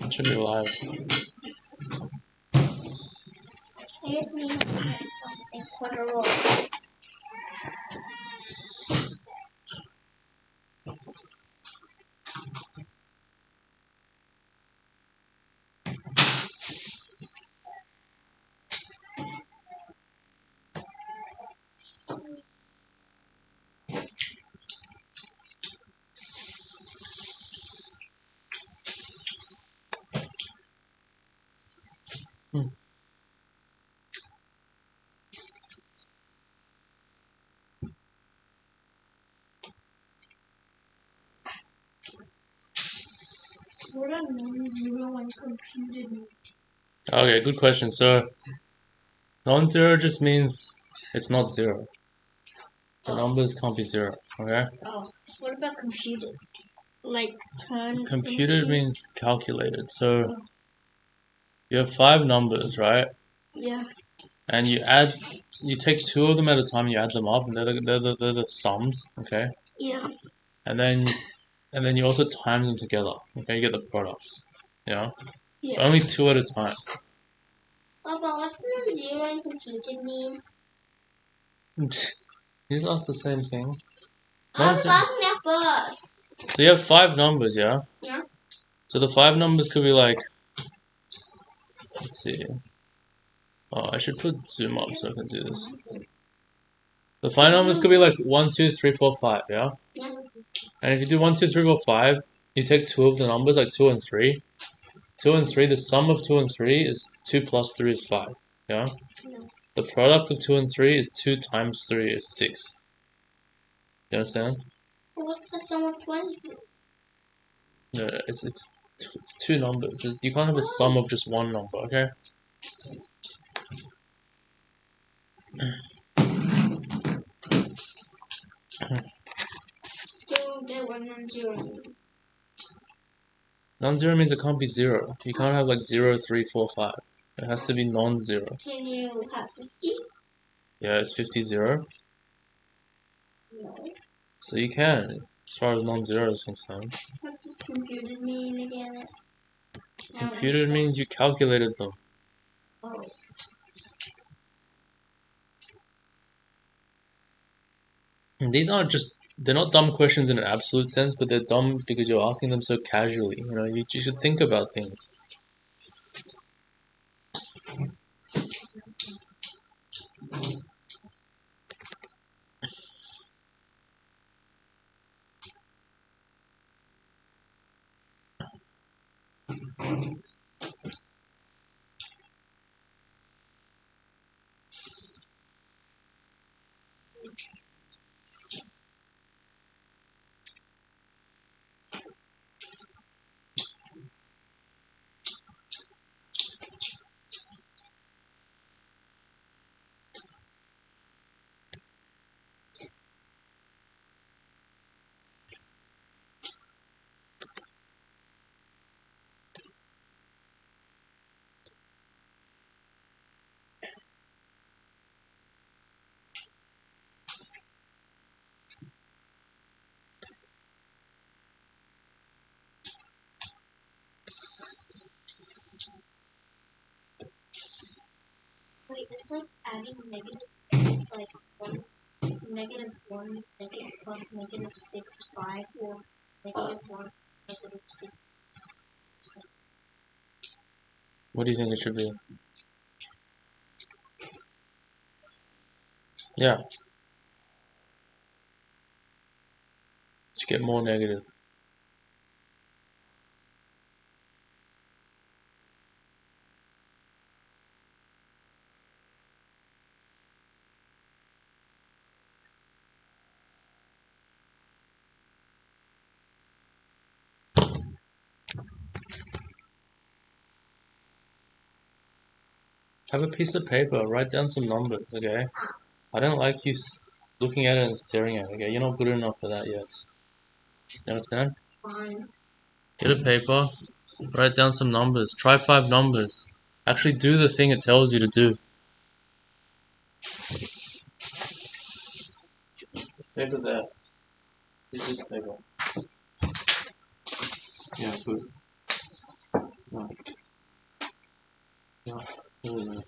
It should be live. I just need to get something for the roll. What are non-zero and computed mean? Okay, good question. So, non-zero just means it's not zero. The numbers can't be zero, okay? Oh, what about computed? Like 10. Computed means calculated. So, you have 5 numbers, right? Yeah. And you take 2 of them at a time, you add them up, and they're the sums, okay? Yeah. And then you also times them together, okay? You get the products, yeah? Yeah. Only 2 at a time. Oh, but what's non-zero and computed mean? You just asked the same thing. I was asking that first. So you have 5 numbers, yeah? Yeah. So the 5 numbers could be like, let's see. Oh, I should put zoom up so I can do this. The 5 numbers could be like 1, 2, 3, 4, 5, yeah? Yeah. And if you do 1, 2, 3, 4, 5, you take 2 of the numbers, like 2 and 3. 2 and 3, the sum of 2 and 3 is 2 plus 3 is 5, yeah? The product of 2 and 3 is 2 times 3 is 6. You understand? Well, what's the sum of 20? No, it's 2 numbers. You can't have a sum of just one number, okay? Still get one non-zero mean. Non-zero means it can't be 0. You can't have like 0, 3, 4, 5. It has to be non-zero. Can you have 50? Yeah, it's 50, 0. No. So you can, as far as non-zero is concerned. What's this computed mean again? Computed means you calculated them. Oh. And these aren't just, they're not dumb questions in an absolute sense, but they're dumb because you're asking them so casually. You know, you should think about things. Wait, it's like adding negative. It's like 1, negative 1, negative plus negative 6, 5, or negative 1, negative 6. What do you think it should be? Yeah. To get more negative. Have a piece of paper, write down some numbers, okay? I don't like you looking at it and staring at it, okay? You're not good enough for that yet. You understand? Fine. Get a paper, write down some numbers. Try 5 numbers. Actually do the thing it tells you to do. Paper there. Use this paper. Yeah, good. Red. Ruler.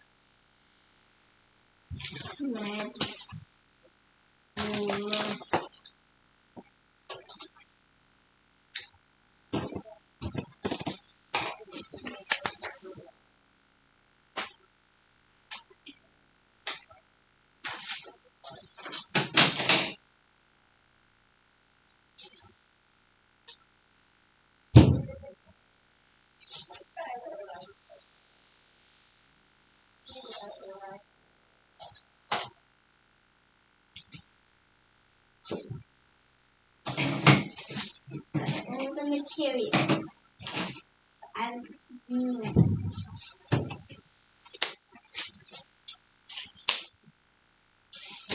And the materials.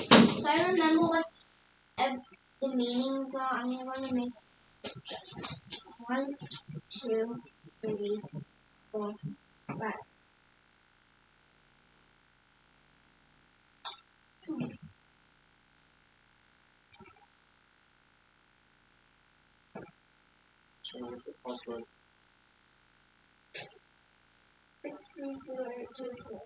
So I remember what the meanings are. I'm going to make 1, 2, 3, 4, 5. So, Password. 6, 3, 0, 8, 2, 4.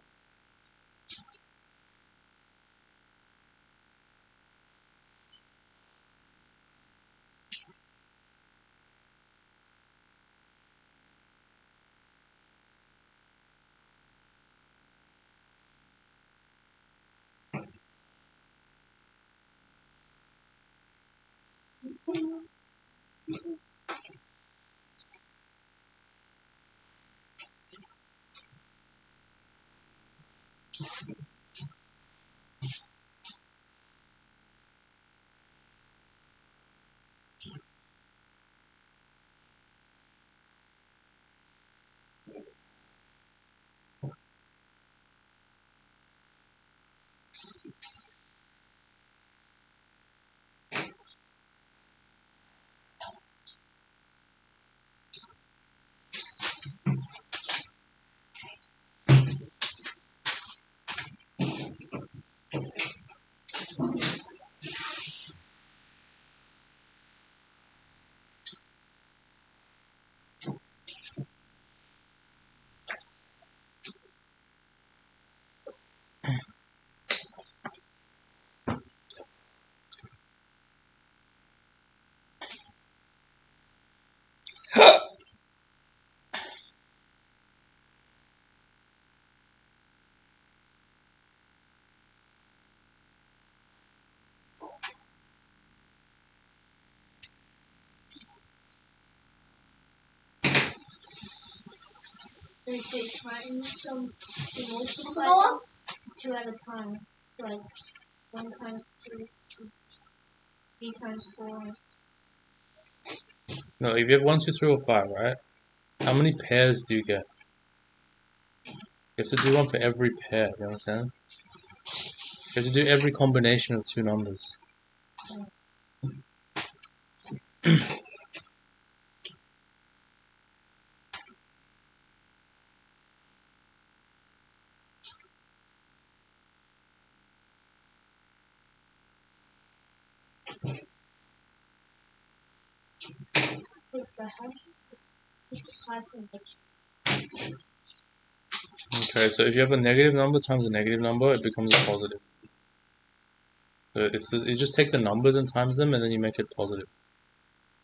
They say times some multiply 2 at a time. Like 1 times 2, 3 times 4. No, if you have 1, 2, 3, or 5, right? How many pairs do you get? You have to do one for every pair, you understand? You have to do every combination of two numbers. Okay, so if you have a negative number times a negative number, it becomes a positive. So you just take the numbers and times them, and then you make it positive.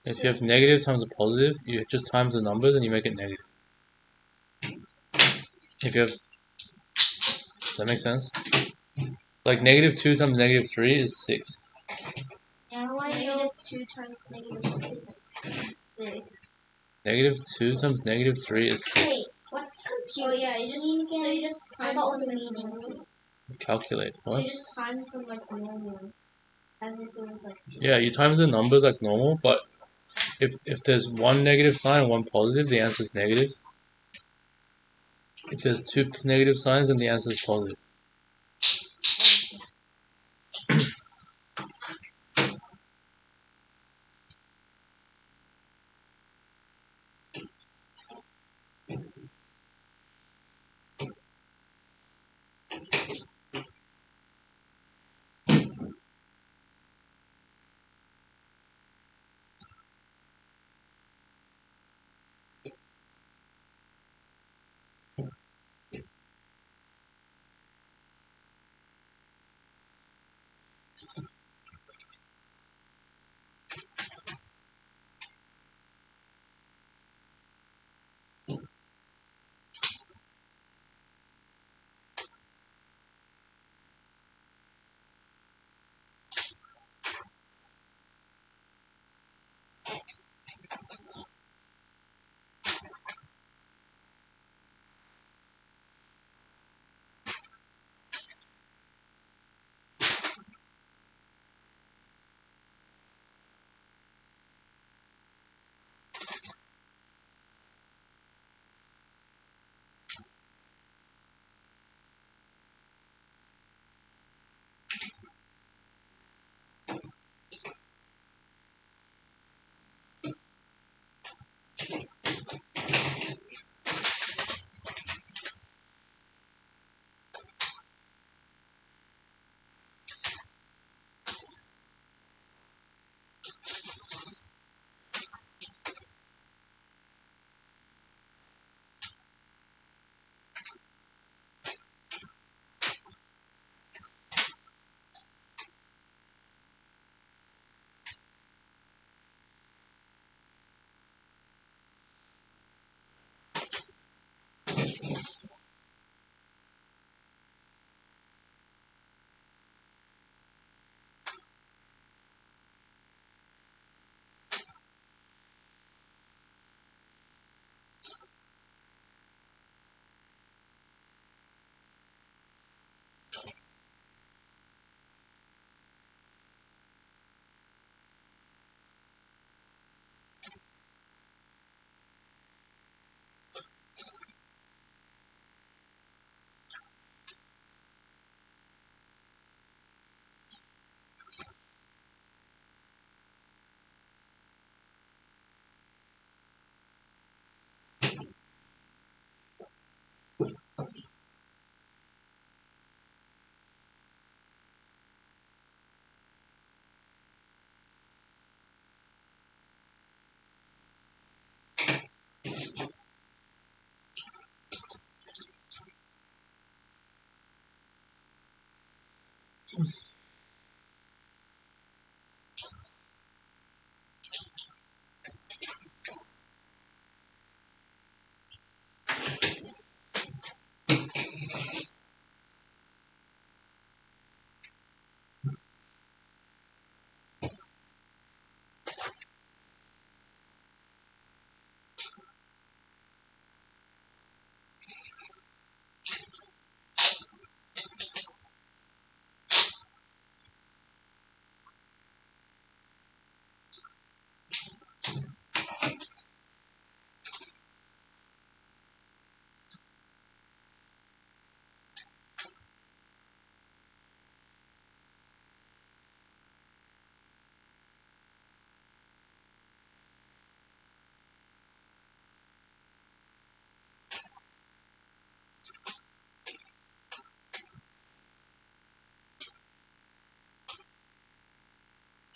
If you have negative times a positive, you just times the numbers and you make it negative. If you have, does that make sense? Like negative 2 times negative 3 is 6. Now I know 2 times negative 6 is 6. Negative 2 times negative 3 is 6. Wait, what's compute? Oh yeah, you just times the meanings. Let's calculate. What? So you just times them like normal. As if it was like... Yeah, you times the numbers like normal, but if there's one negative sign and one positive, the answer is negative. If there's two negative signs, then the answer is positive.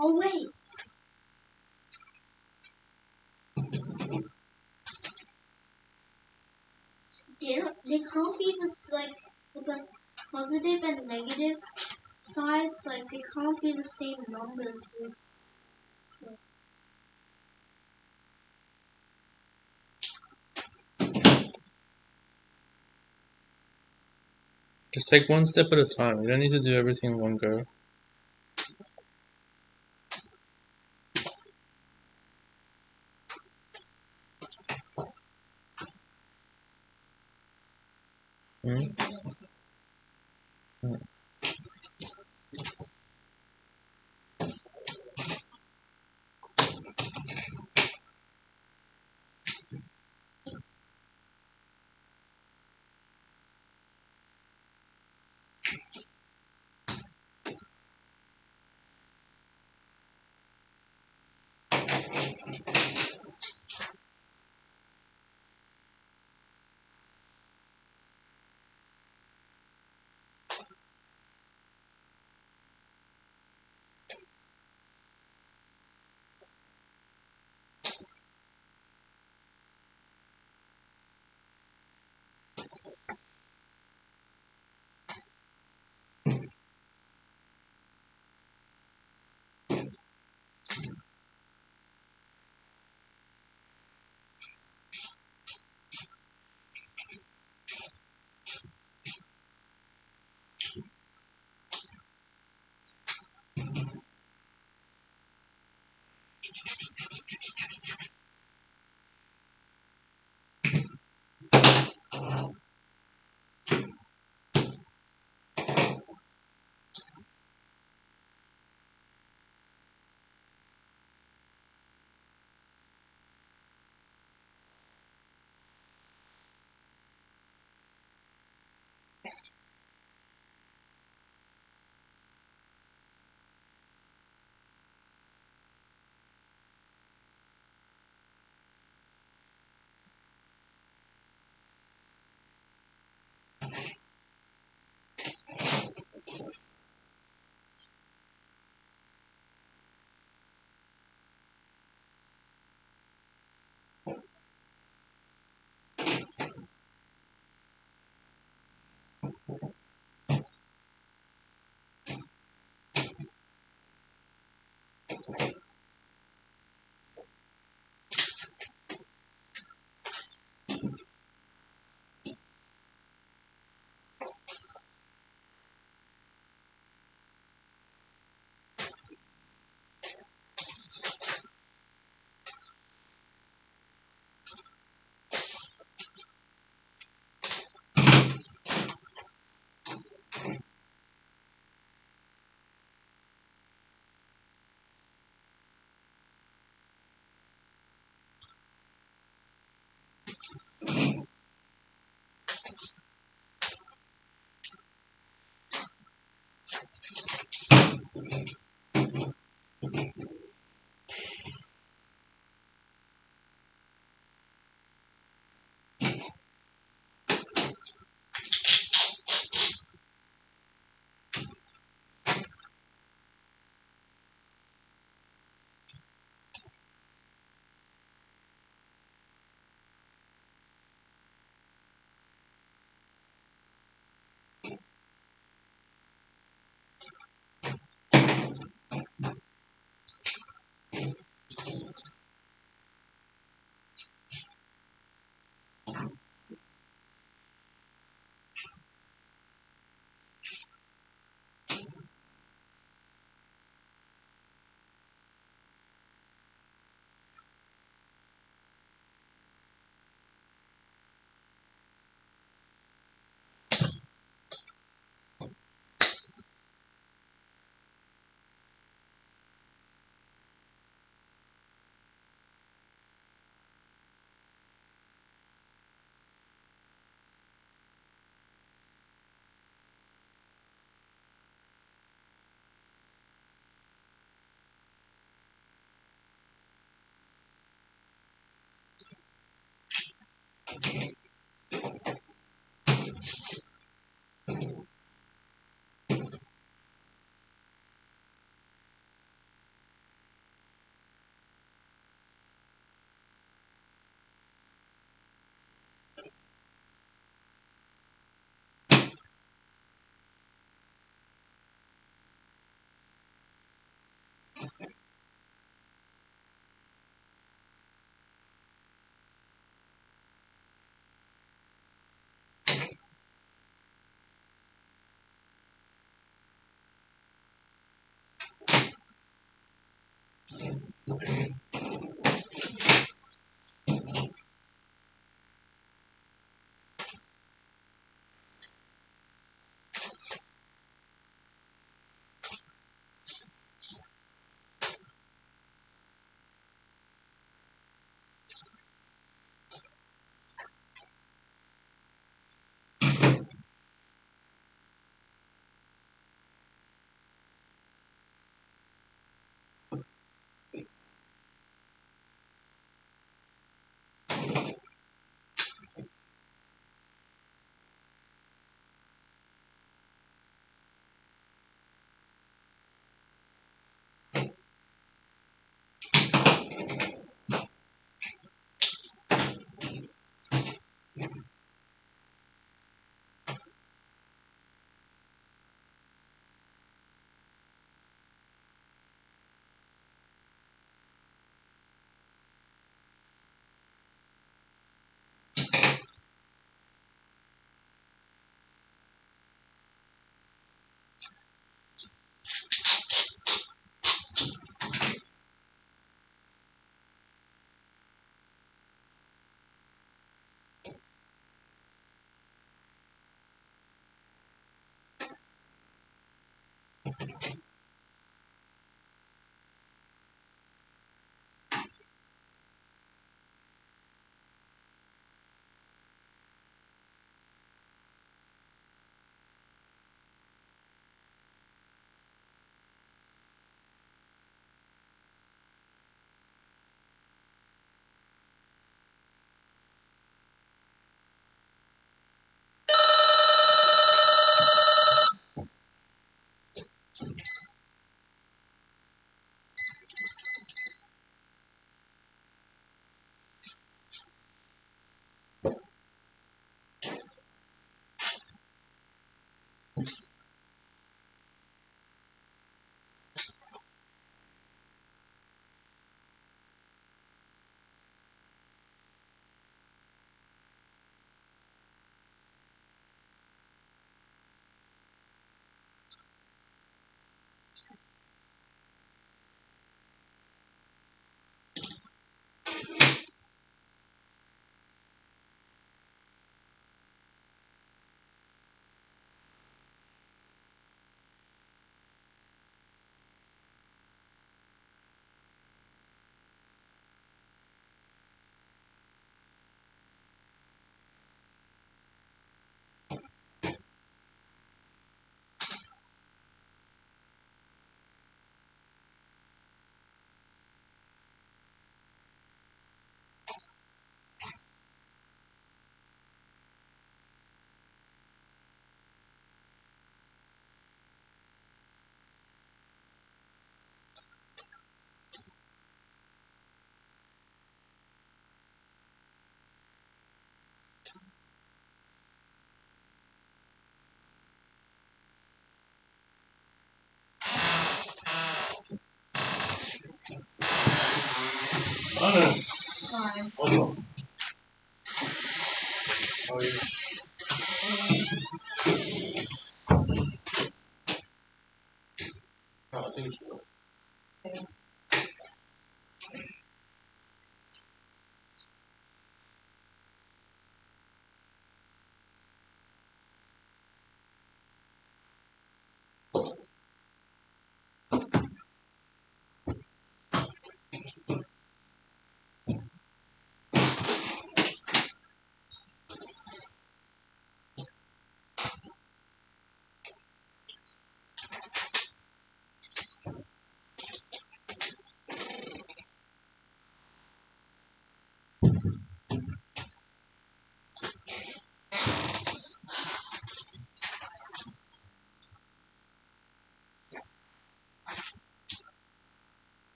Oh wait, they can't be this like with the positive and negative sides. Like they can't be the same numbers. So, Just take one step at a time. You don't need to do everything in one go. Mm? Mm.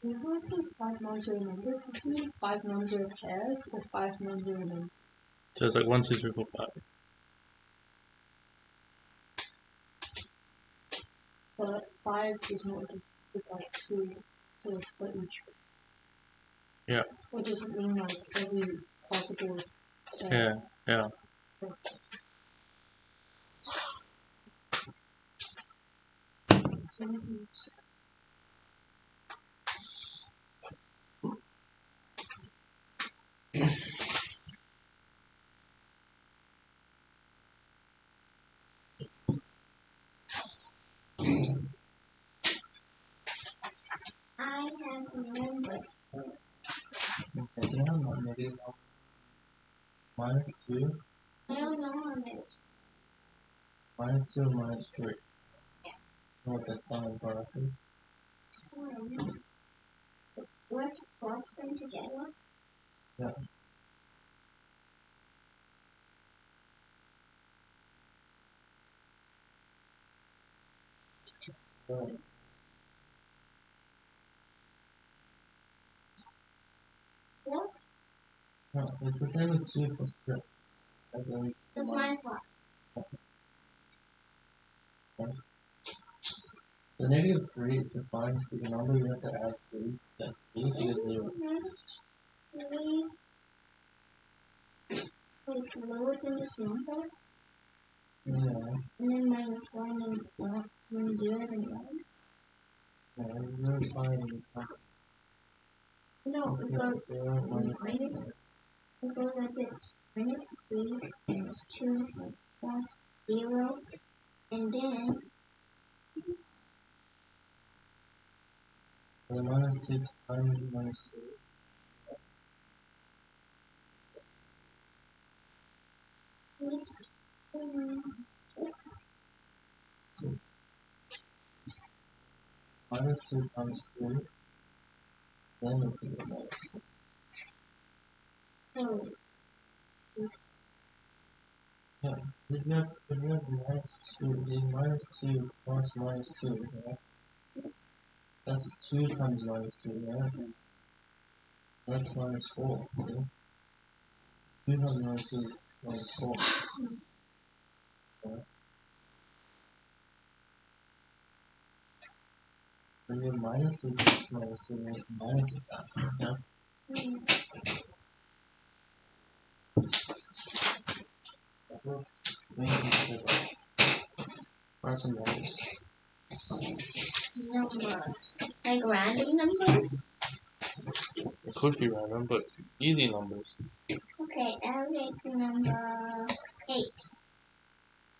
Who says 5 non-zero numbers? Does it mean 5 non-zero pairs or 5 non-zero numbers? So it's like 1, 2, 3, 4, 5. But 5 is not with like 2, so it's for each. Yeah. Or does it mean like every possible Yeah, yeah. I have remembered. Okay, can I have my negative minus 2? I don't know how many. Minus 2 and minus 3. Know what that sum and product is? So, what to cross them together? Yeah. Right. What? No, it's the same as 2 plus 3. And then That's minus 1. the negative 3 is defined to be the number you have to add 3, then 3 to get 0. Minus 3. Wait, lower than this number? Yeah. And then minus 1 and 1, then 0 and 1? Yeah, and 0 is higher than the number. No, it goes 0 minus minus, it goes like this. Minus 3, minus 2, minus 1, 0, and then so the minus 2 times minus 3. minus 6. So minus 2 times 3, then it's equal to minus 6. Oh, Yeah, if you have minus 2, the minus 2 plus minus 2, yeah? That's 2 times minus 2, yeah? That's minus 4, okay? 2 times minus 2 is minus 4. Yeah? When you have minus 2 plus minus 2, it's minus that, yeah? Well, maybe write some numbers. number. Like random numbers? It could be random, but easy numbers. Okay, I'll take the number 8.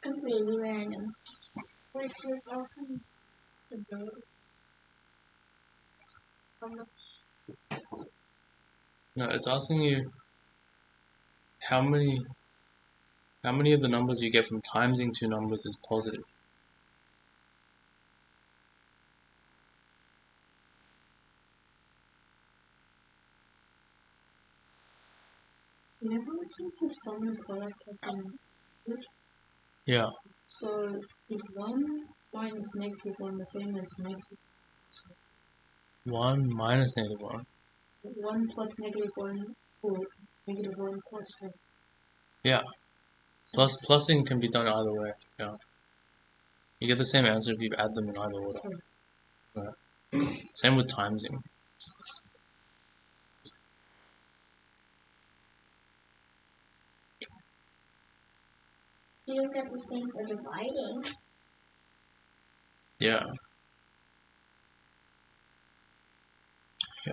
Completely random. Which is also subverted. No, it's asking you how many of the numbers you get from timesing two numbers is positive. Whenever it says the sum and product of the numbers, Yeah. so is 1 minus negative 1 the same as negative 1 minus negative 1. 1 plus negative 1 or negative 1 plus 1? Yeah. Plusing can be done either way. Yeah. You get the same answer if you add them in either order. Right. Same with timesing. You don't get the same for dividing. Yeah. Yeah.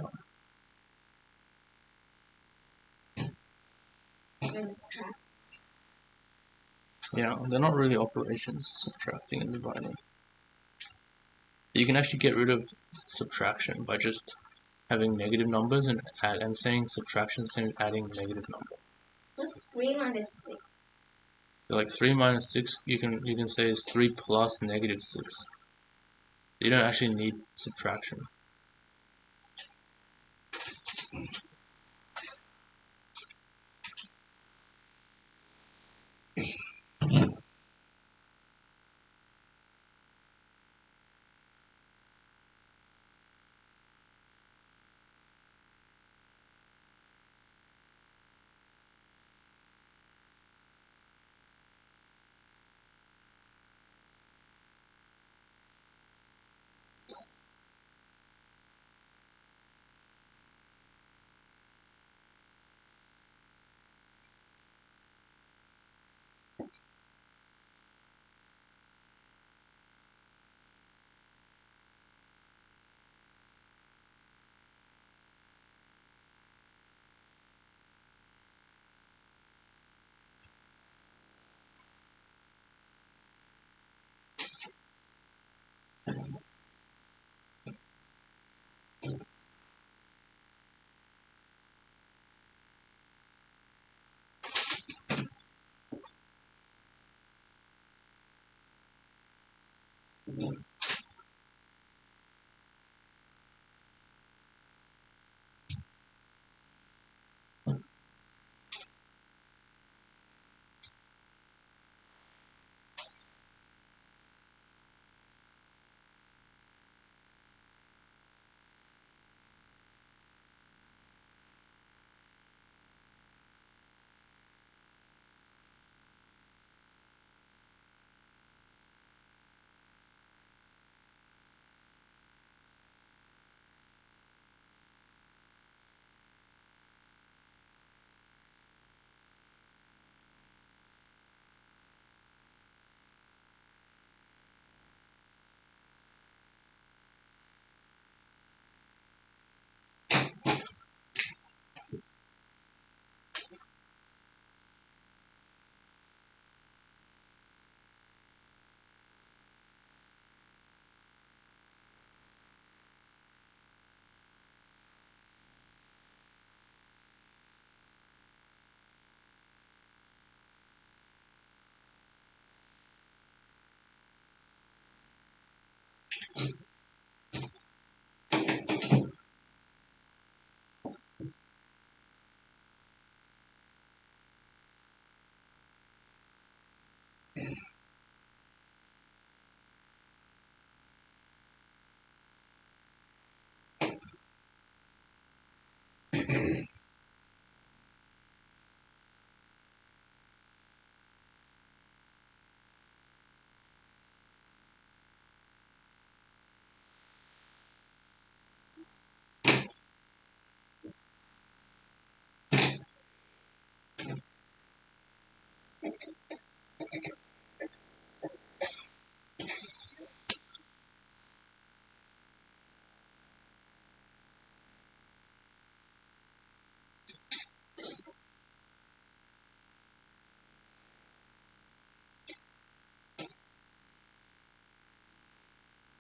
And subtract. Yeah. They're not really operations, subtracting and dividing. You can actually get rid of subtraction by just having negative numbers and saying subtraction is the same as adding a negative number. What's 3 minus 6? So like 3 minus 6 you can say is 3 plus negative 6. You don't actually need subtraction.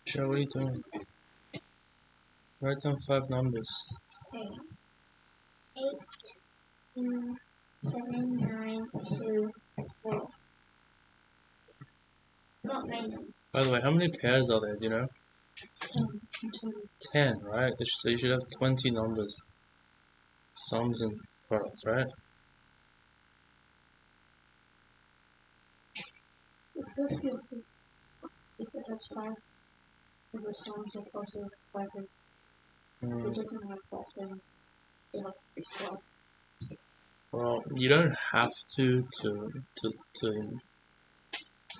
Sure, what are you doing? Write down 5 numbers. Okay. 8, 7, 9, 2, 4. Got my number. By the way, how many pairs are there, do you know? 10. 10, right? So you should have 20 numbers. Sums and products, right? It's good if it has 5, if the sums are also 5. If it doesn't have 5, then you have to be slow. Well, you don't have to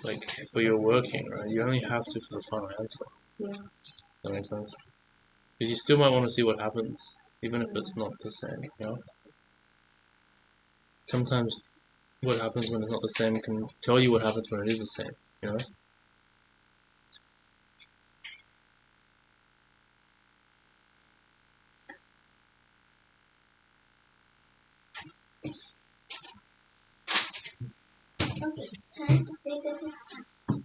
like for your working, right? You only have to for the final answer. Yeah. That makes sense. Because you still might want to see what happens, even if it's not the same, you know? Sometimes what happens when it's not the same can tell you what happens when it is the same, you know? Okay, time to figure this out.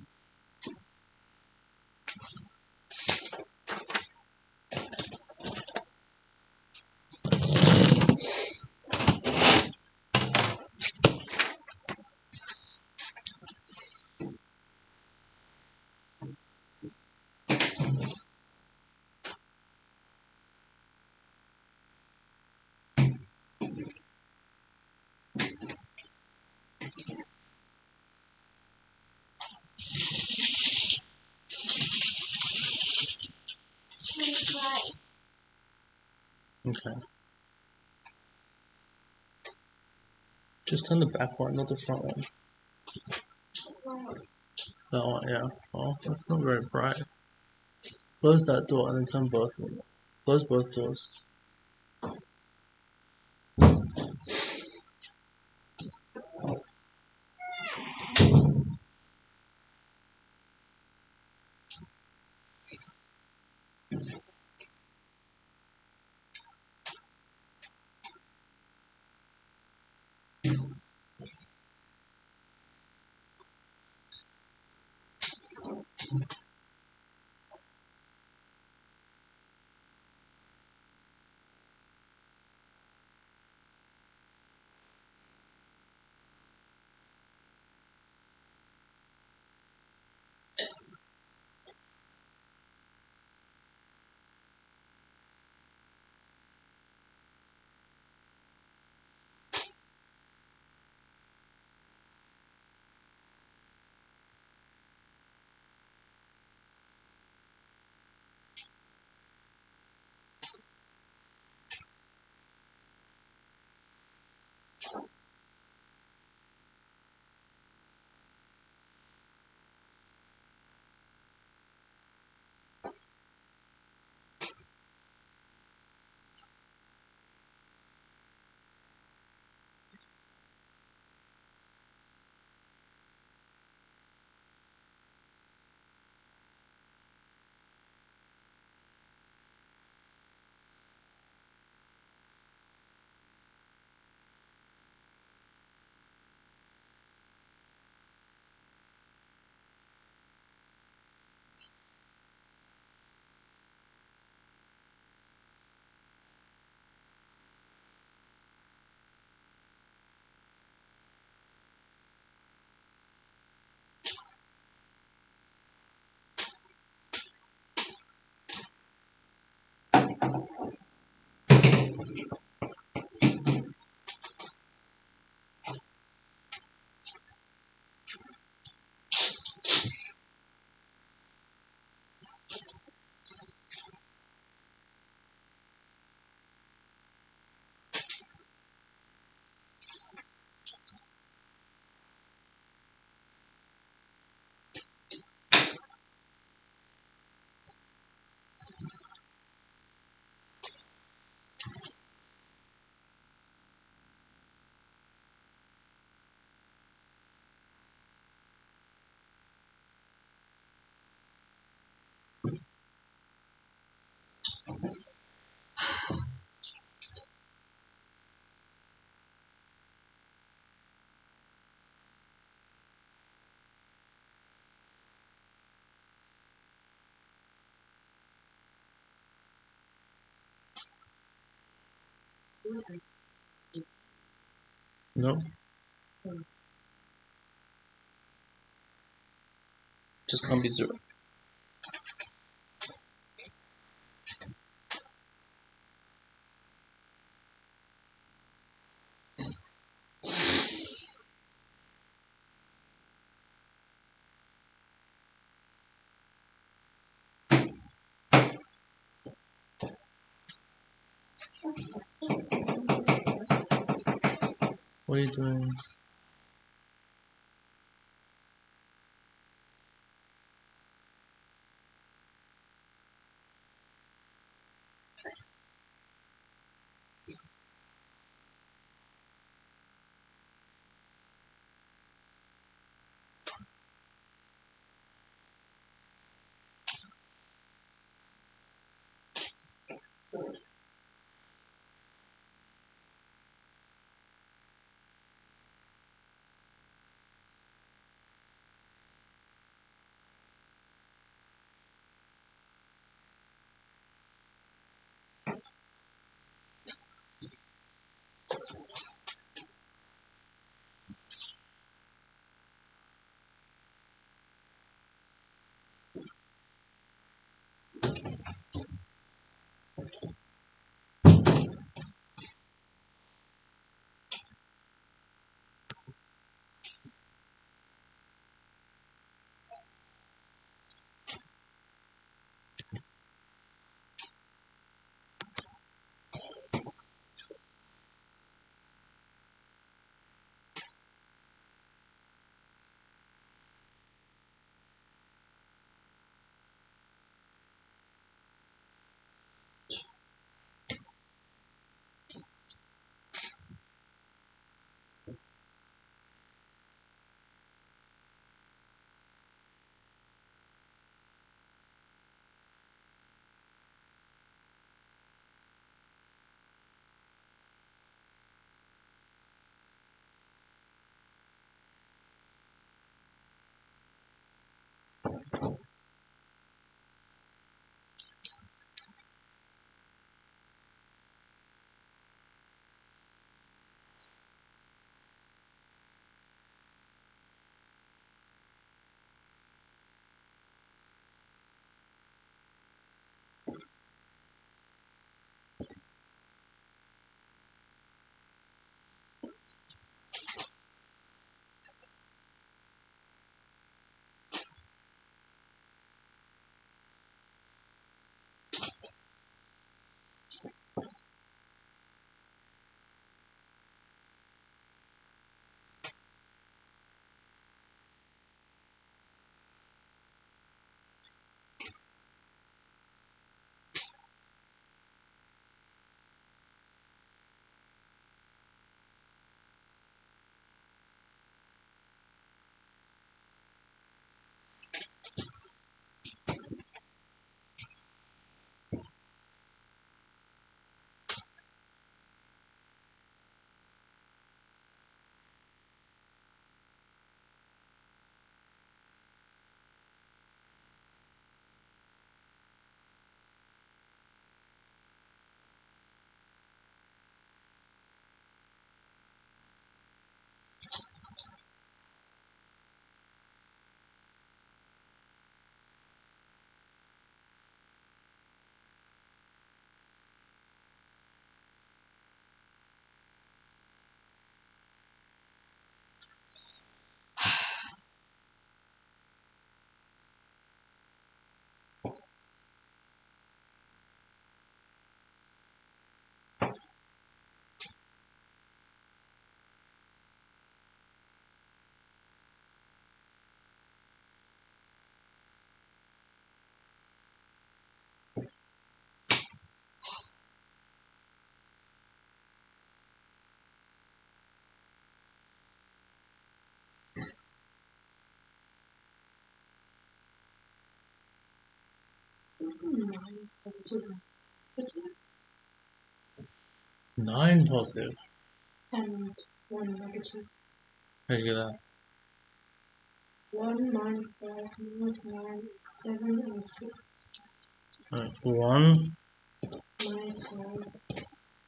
Right. Okay. Just turn the back one, not the front one. Well, That one, yeah. Oh, that's not very bright. Close that door and then turn both of them. Close both doors. No. Just can't be 0. What are you doing? What's a 9 positive and negative? 9 positive. And 1 negative. How'd you get that? 1 minus 5 minus 9 is 7 and 6 Alright, 1, minus 5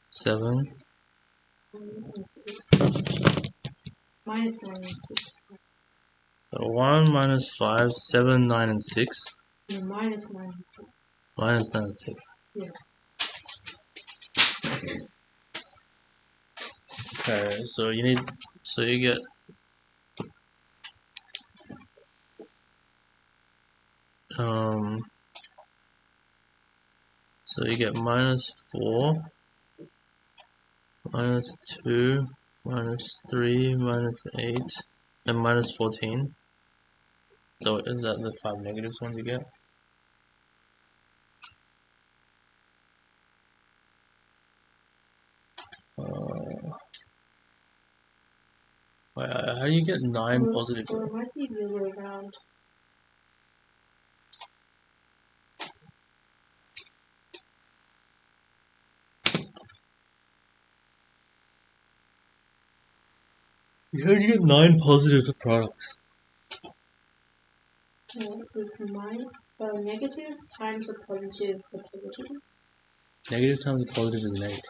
7, Minus 9 and 6. So 1 minus 5, 7, 9, and 6. No, minus 9 and 6. Minus 9 and 6. Yeah. Okay, so you get so you get minus 4, minus 2, minus 3, minus 8, and minus 14. So is that the 5 negatives ones you get? How do you get 9 positive? Or it might be the other way around. How do you get 9 positive products? Is negative times a positive a positive? Negative times a positive is negative.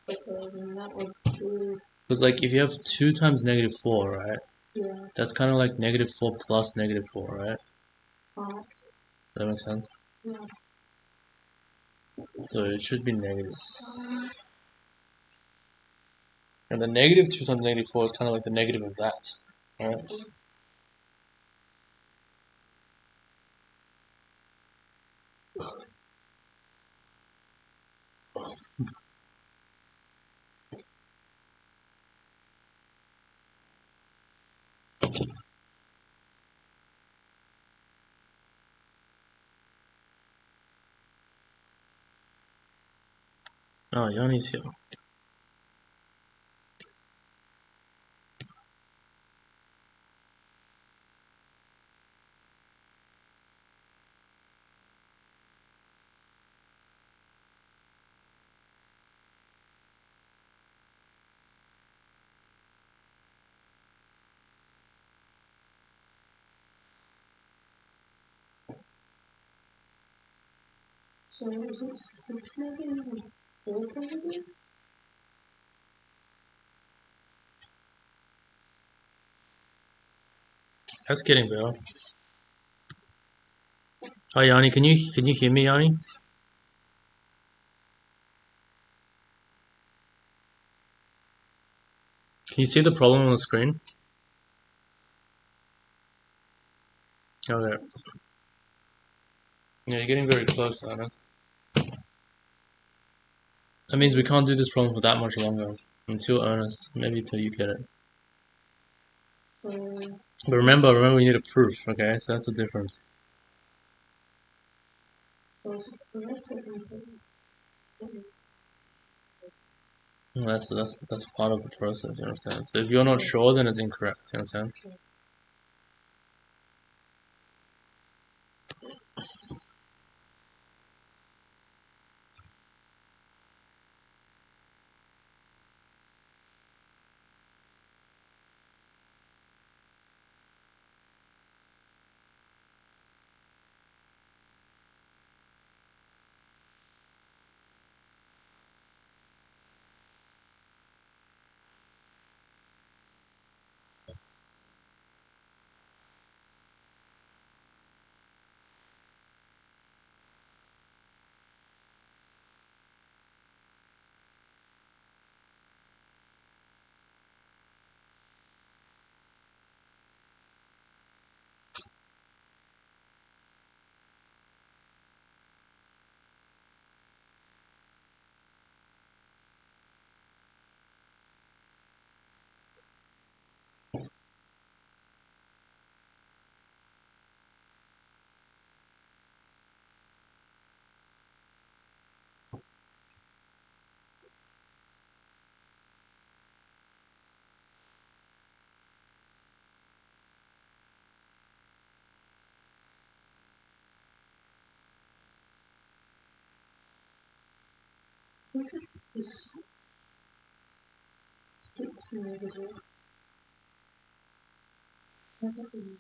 Okay, then that would be, Because like if you have 2 times negative 4, right? yeah. That's kind of like negative 4 plus negative 4, right? Uh, Does that make sense? yeah. So it should be negatives. And the negative 2 times negative 4 is kind of like the negative of that, right? Oh, Yanni's here. So is it 6 negative and 4 positive? That's getting better. Hi Yanni, can you hear me, Yanni? Can you see the problem on the screen? Okay. Yeah, you're getting very close, Ernest. That means we can't do this problem for that much longer. Until Ernest, maybe until you get it. So, But remember we need a proof, okay? So that's the difference. That's part of the process, you understand? So if you're not sure, then it's incorrect, you understand? what is 6 negative? What does that mean?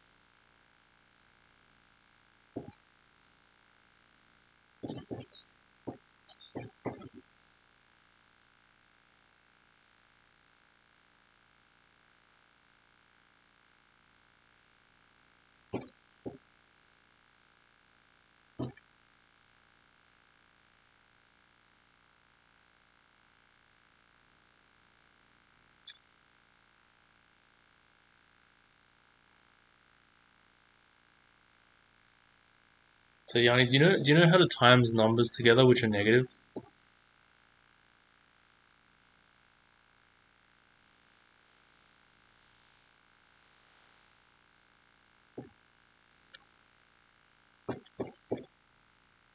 So Yanni, do you know how to times numbers together which are negative?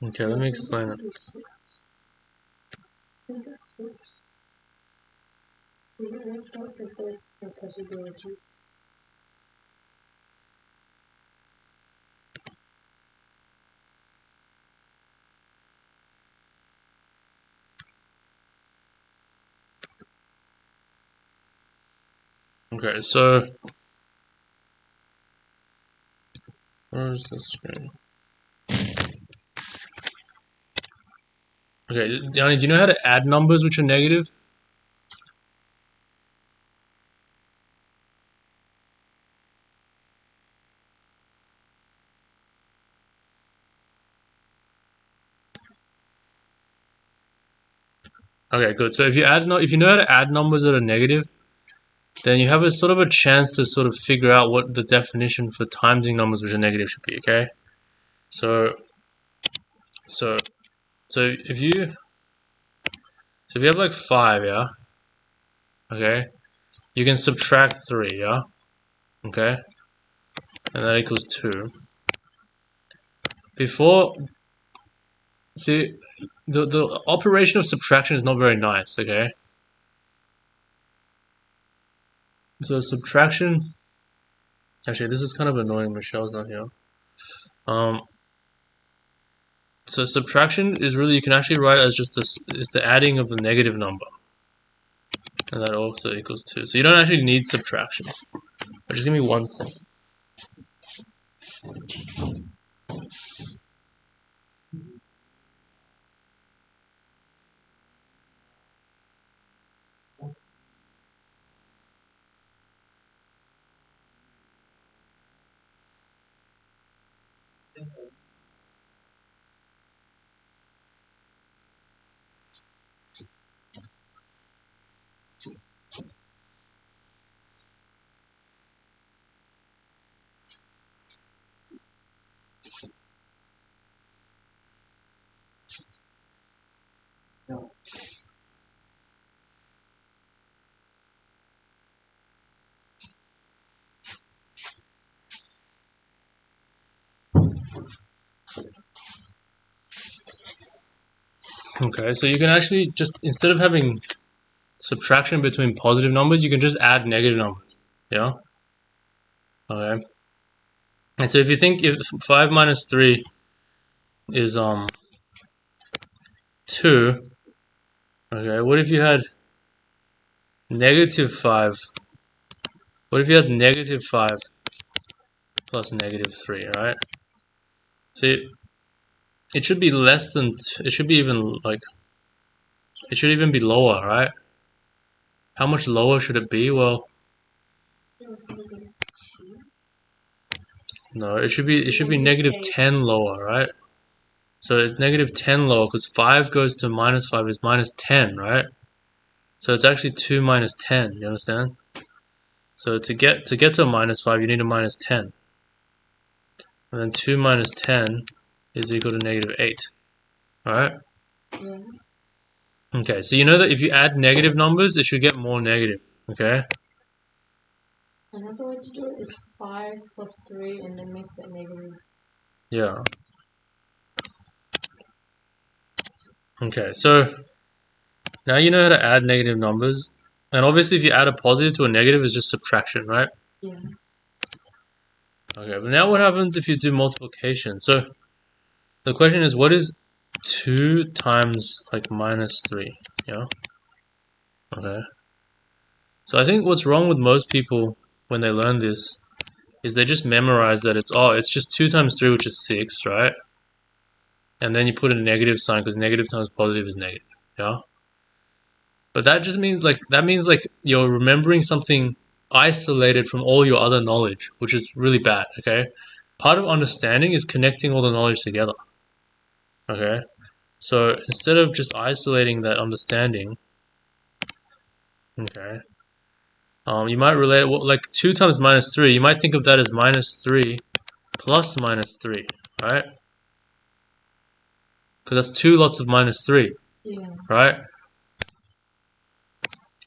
Okay, let me explain it. Okay, so where's the screen? Okay, Yanni, do you know how to add numbers which are negative? Okay, good. So if you know how to add numbers that are negative, then you have a sort of a chance to sort of figure out what the definition for timesing numbers which are negative should be. Okay, so so so if you have like 5, yeah, okay, you can subtract 3, yeah, okay, and that equals 2. Before, see, the operation of subtraction is not very nice. Okay, so subtraction. Actually, this is kind of annoying. Michelle's not here. Um, so subtraction is really, you can actually write it as just this is the adding of the negative number, and that also equals 2. So you don't actually need subtraction. But just give me 1 second. Okay, so you can actually just, instead of having subtraction between positive numbers, you can just add negative numbers. Yeah? Okay. And so if you think if 5 minus 3 is 2, okay, what if you had negative 5? What if you had negative 5 plus negative 3, right? So it should be less than, it should be even like, it should even be lower, right? How much lower should it be? Well, no, it should be negative 10 lower, right? So it's negative 10 lower because 5 goes to minus 5 is minus 10, right? So it's actually 2 minus 10, you understand? So to get to a minus 5, you need a minus 10. And then 2 minus 10 is equal to negative 8, right? Yeah. Okay, so you know that if you add negative numbers, it should get more negative, okay? Another way to do it is 5 plus 3 and then make that negative. Yeah. Okay, so now you know how to add negative numbers. And obviously if you add a positive to a negative, it's just subtraction, right? Yeah. Okay, but now what happens if you do multiplication? So the question is, what is 2 times like minus 3? Yeah? Okay. So I think what's wrong with most people when they learn this is they just memorize that it's just 2 times 3, which is 6, right? And then you put a negative sign because negative times positive is negative. Yeah? But that just means like you're remembering something isolated from all your other knowledge, which is really bad, okay? Part of understanding is connecting all the knowledge together. Okay? So instead of just isolating that understanding, okay, you might relate it, like 2 times minus 3, you might think of that as minus 3 plus minus 3, right? because that's 2 lots of minus 3, Yeah. right?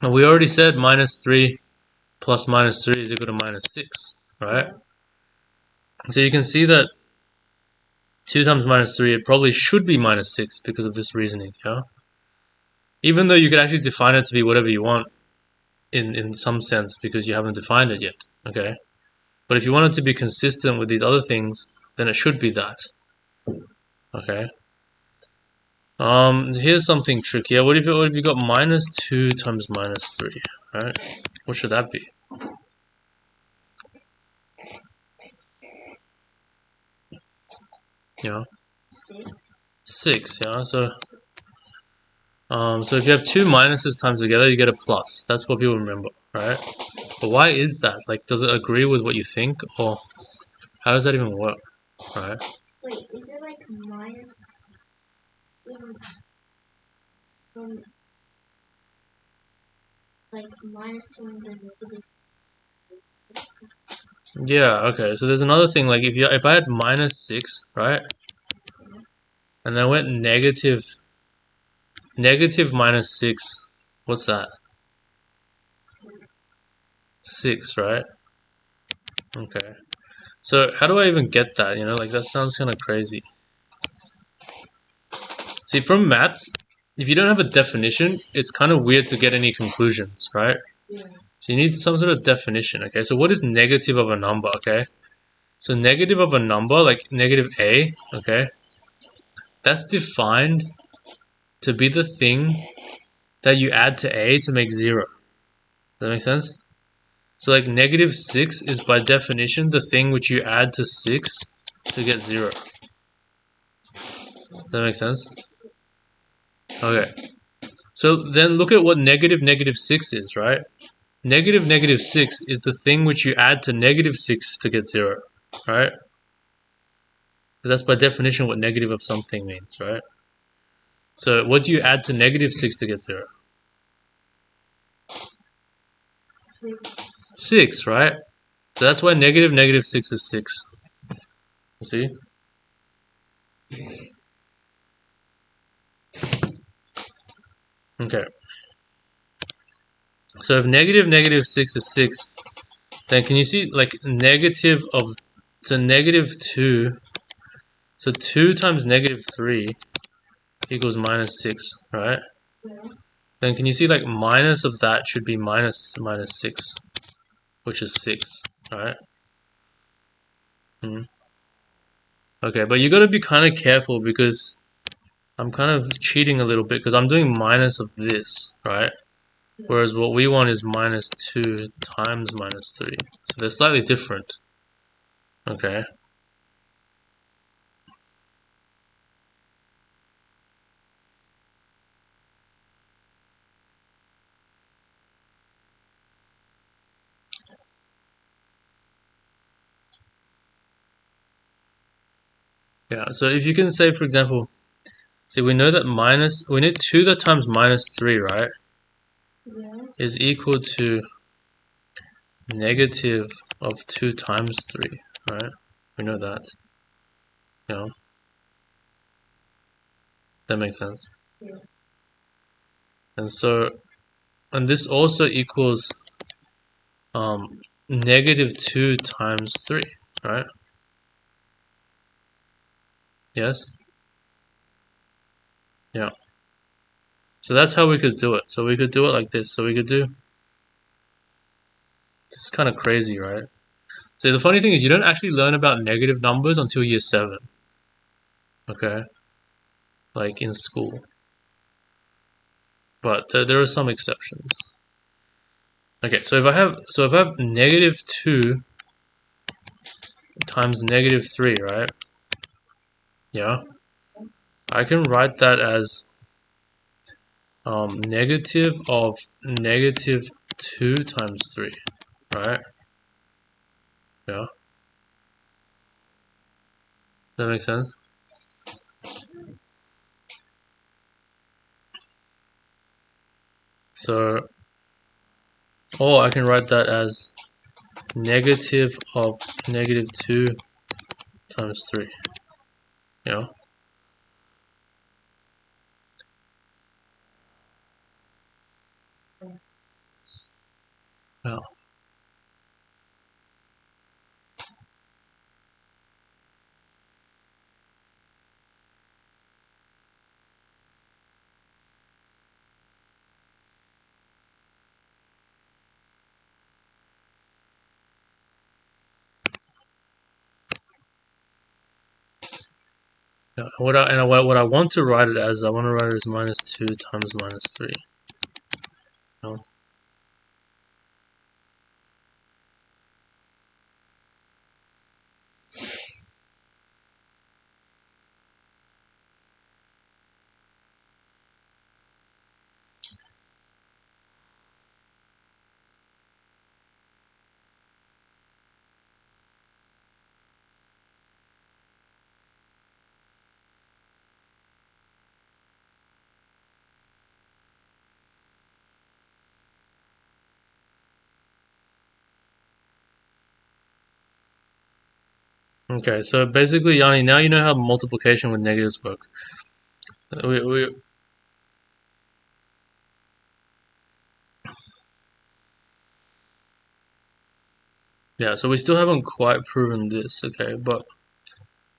And we already said minus 3 plus minus 3 is equal to minus 6, right? So you can see that 2 times minus 3, it probably should be minus 6 because of this reasoning, yeah? Even though you could actually define it to be whatever you want in some sense because you haven't defined it yet, okay? But if you want it to be consistent with these other things, then it should be that, okay? Here's something trickier. What if you got minus 2 times minus 3, right? What should that be? Yeah, 6, yeah? So if you have 2 minuses times together, you get a plus. That's what people remember, right? But why is that? Like, does it agree with what you think, or how does that even work, right? Wait, is it like minus 0 from like minus 7 the negative? Yeah, okay. So there's another thing. Like, if I had minus 6, right, and then I went negative minus 6, what's that? 6, right? Okay. So how do I even get that? You know, like that sounds kind of crazy. See, from maths, if you don't have a definition, it's kind of weird to get any conclusions, right? Yeah. So you need some sort of definition, okay? So what is negative of a number, okay? So negative of a number, like negative a, okay? That's defined to be the thing that you add to a to make 0. Does that make sense? So like negative 6 is by definition the thing which you add to 6 to get 0. Does that make sense? Okay. So then look at what negative 6 is, right? Negative 6 is the thing which you add to negative 6 to get 0, right? Because that's by definition what negative of something means, right? So what do you add to negative 6 to get 0? 6, right? So that's why negative 6 is 6. You see? Okay. So if negative 6 is 6, then can you see like negative of, so negative 2, so 2 times negative 3 equals minus 6, right? Yeah. Then can you see like minus of that should be minus 6, which is 6, right? Okay, but you gotta be kind of careful because I'm kind of cheating a little bit because I'm doing minus of this, right? Whereas what we want is minus 2 times minus 3. So they're slightly different. Okay. Yeah, so if you can say, for example, see, we know that we need 2 that times minus 3, right? Yeah. Is equal to negative of 2 times 3, right? We know that. You know? That makes sense. Yeah. And so, and this also equals negative 2 times 3, right? Yes? Yeah. So that's how we could do it. So we could do it like this. So we could do, this is kind of crazy, right? So the funny thing is you don't actually learn about negative numbers until year 7. Okay? Like in school. But there are some exceptions. Okay, so if I have negative 2 times negative 3, right? Yeah. I can write that as negative of negative 2 times 3, right? Yeah. Does that make sense? So, or I can write that as negative of negative 2 times 3. Yeah. Yeah. Yeah. What I want to write it as, I want to write it as minus 2 times minus 3. No? Okay, so basically, Yanni, now you know how multiplication with negatives work. Yeah, so we still haven't quite proven this, okay, but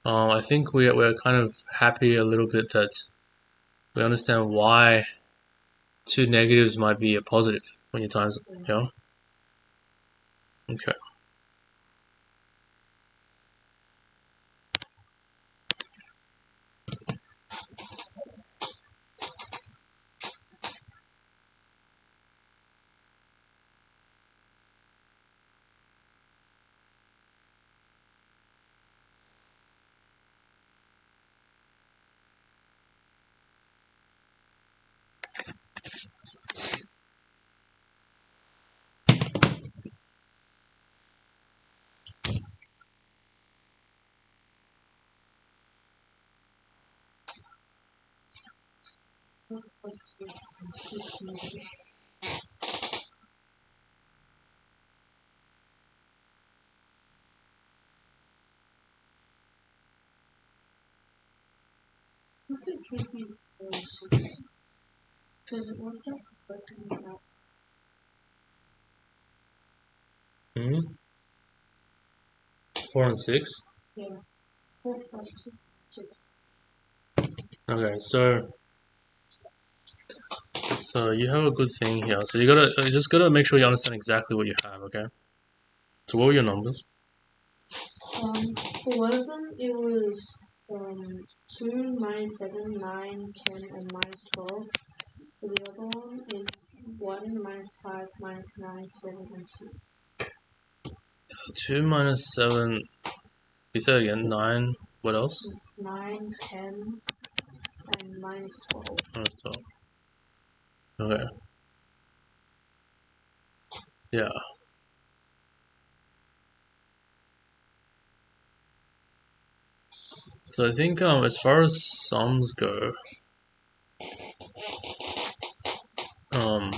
I think we're kind of happy a little bit that we understand why two negatives might be a positive when you times it, yeah? Okay. Look at 3.46. Because it worked out perfectly out. Hmm. 4 and 6. Yeah. 4 plus 2, 6. Okay, so you have a good thing here. So you just gotta make sure you understand exactly what you have, okay? So what were your numbers? For one of them, it was 2, minus 7, 9, 10, and minus 12. For the other one, it's 1, minus 5, minus 9, 7, and 6. 2 minus 7, you said again, 9, what else? 9, 10, and minus 12. Minus 12. Okay. Yeah. So I think as far as sums go, can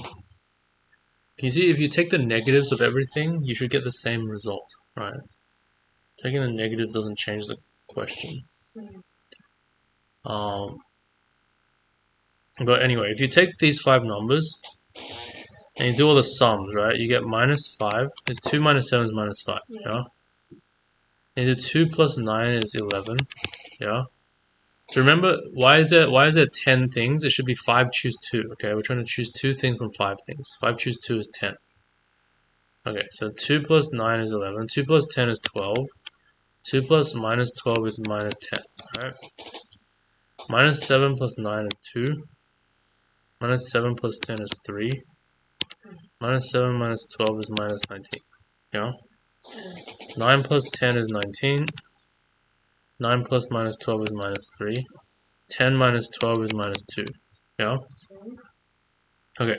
you see if you take the negatives of everything, you should get the same result, right? Taking the negatives doesn't change the question. Um, but anyway, if you take these 5 numbers and you do all the sums, right, you get minus 5. It's 2 minus 7 is minus 5, yeah? And the 2 plus 9 is 11, yeah? So remember, why is there 10 things? It should be 5 choose 2, okay? We're trying to choose 2 things from 5 things. 5 choose 2 is 10. Okay, so 2 plus 9 is 11. 2 plus 10 is 12. 2 plus minus 12 is minus 10, alright? Minus 7 plus 9 is 2. Minus 7 plus 10 is 3. Minus 7 minus 12 is minus 19, yeah? 9 plus 10 is 19. 9 plus minus 12 is minus 3. 10 minus 12 is minus 2, yeah? Okay,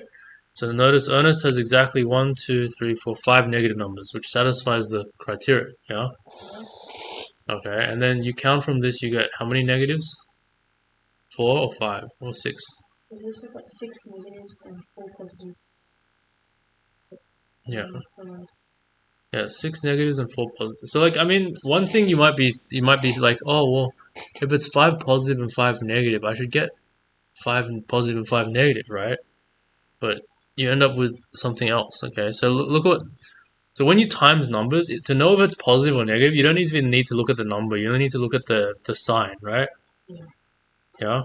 so notice Ernest has exactly 1, 2, 3, 4, 5 negative numbers, which satisfies the criteria, yeah? Okay, and then you count from this, you get how many negatives? 4 or 5 or 6? So this has got 6 negatives and 4 positives. Yeah. So, Yeah, 6 negatives and 4 positives. So like, I mean, one thing you might be like, oh well, if it's 5 positive and 5 negative, I should get 5 positive and 5 negative, right? But you end up with something else. Okay, so look what. So when you times numbers, to know if it's positive or negative, you don't even need to look at the number. You only need to look at the sign, right? Yeah.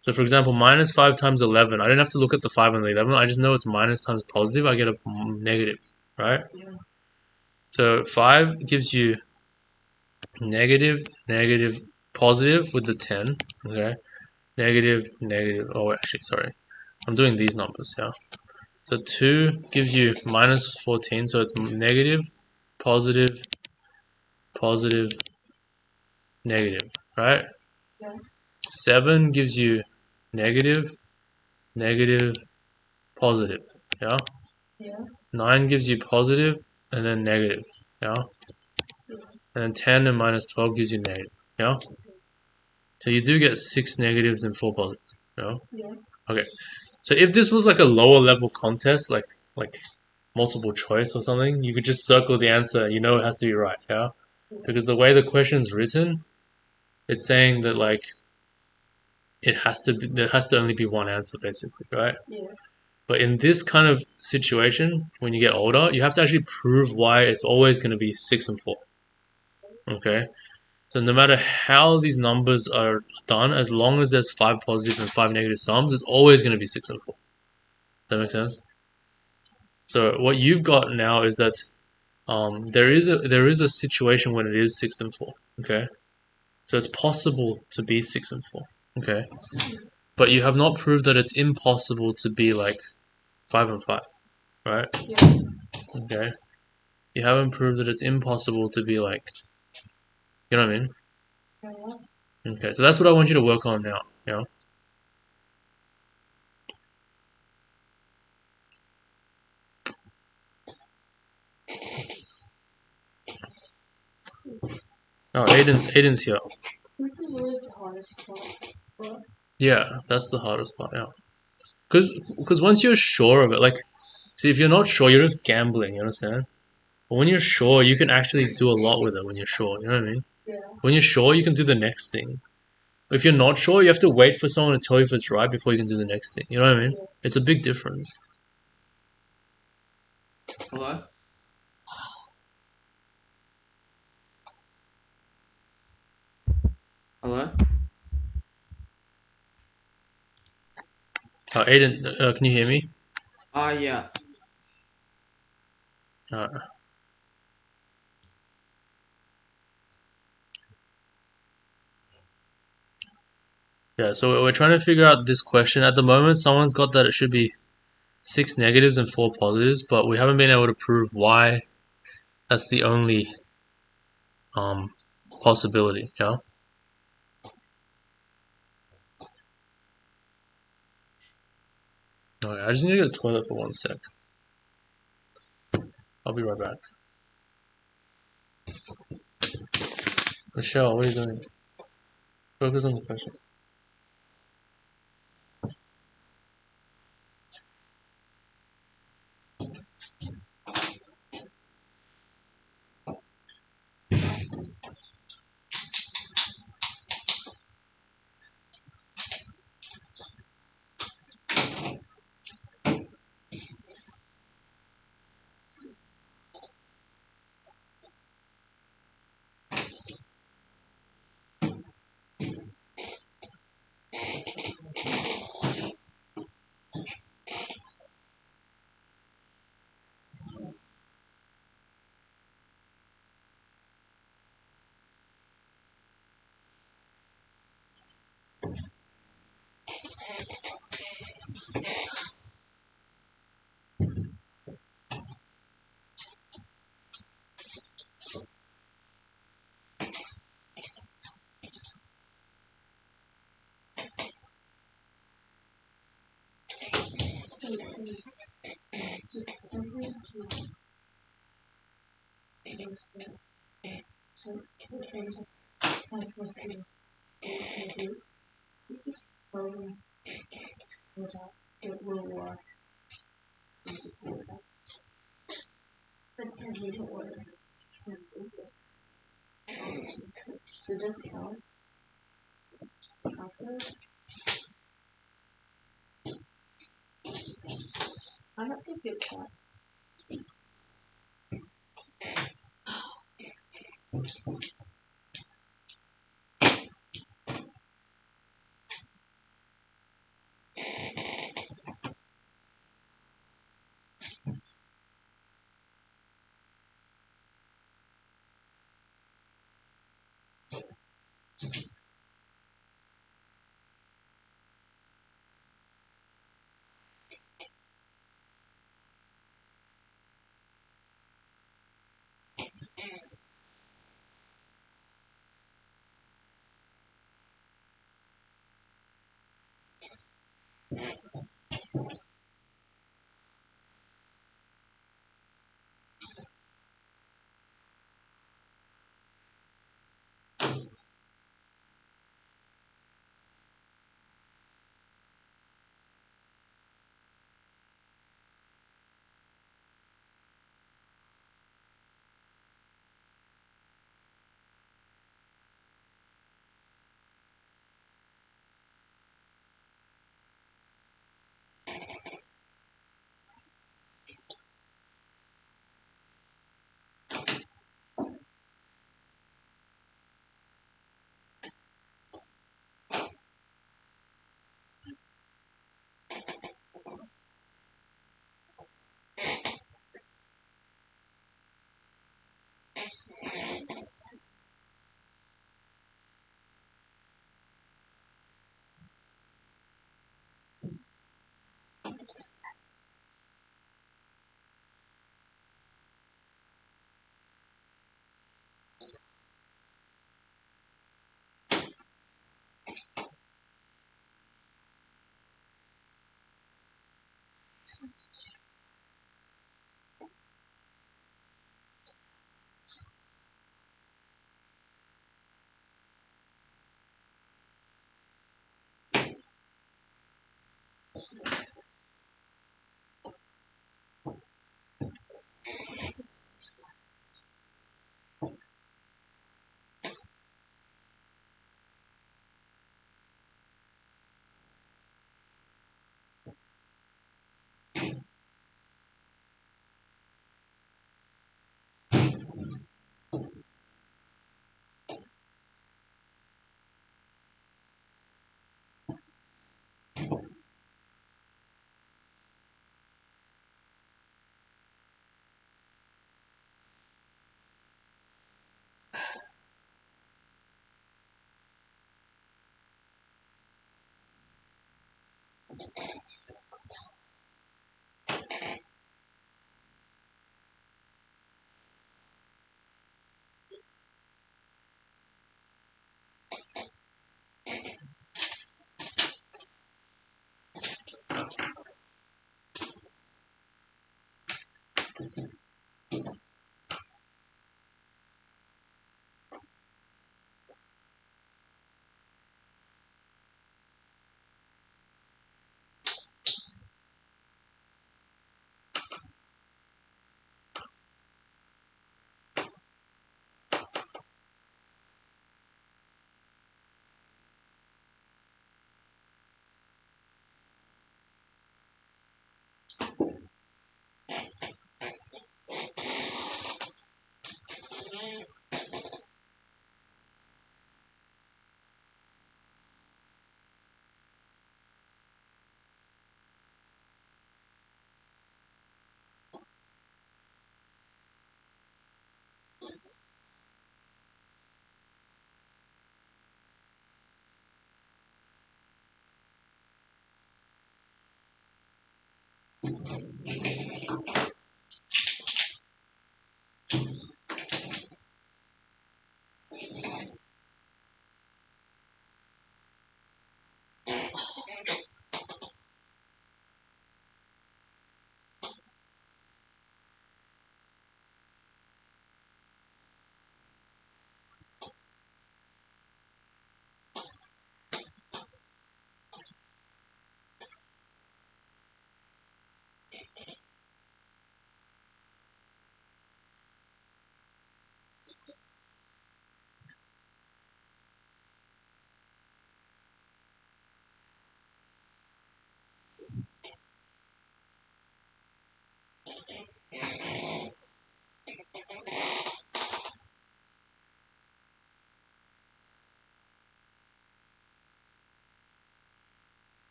So for example, minus 5 times 11. I don't have to look at the 5 and the 11. I just know it's minus times positive. I get a negative, right? Yeah. So 5 gives you negative, negative, positive with the 10. Okay. Negative, negative. Oh, actually, sorry. I'm doing these numbers, yeah. So 2 gives you minus 14. So it's negative, positive, positive, negative, right? Yeah. 7 gives you negative, negative, positive, yeah? Yeah. 9 gives you positive and then negative, yeah? And then 10 and minus 12 gives you negative, yeah? So you do get 6 negatives and 4 positives, yeah? Yeah. Okay. So if this was like a lower level contest, like multiple choice or something, you could just circle the answer. You know it has to be right, yeah? Because the way the question's written, it's saying that like it has to be, there has to only be one answer basically, right? Yeah. But in this kind of situation, when you get older, you have to actually prove why it's always going to be 6 and 4. Okay? So no matter how these numbers are done, as long as there's 5 positive and 5 negative sums, it's always going to be 6 and 4. Does that make sense? So what you've got now is that there is a situation when it is 6 and 4. Okay? So it's possible to be 6 and 4. Okay? But you have not proved that it's impossible to be like 5 and 5. Right? Yeah. Okay? You haven't proved that it's impossible to be like, you know what I mean? Yeah. Okay, so that's what I want you to work on now. You know? Oh, Aiden's here. Which is always the hardest part. Yeah, that's the hardest part. Yeah, because once you're sure of it, like, see, if you're not sure, you're just gambling. You understand? But when you're sure, you can actually do a lot with it. When you're sure, you know what I mean? Yeah. When you're sure, you can do the next thing. If you're not sure, you have to wait for someone to tell you if it's right before you can do the next thing. You know what I mean? Yeah. It's a big difference. Hello? Hello? Aiden, can you hear me? Yeah. Uh, yeah, so we're trying to figure out this question. At the moment, someone's got that it should be 6 negatives and 4 positives, but we haven't been able to prove why that's the only um, possibility, yeah? Okay, I just need to go to the toilet for 1 sec. I'll be right back. Michelle, what are you doing? Focus on the question. Just something to understand. So the things I was to do, you just program without it will just like that. But then you don't want to so just count after. I don't think it was.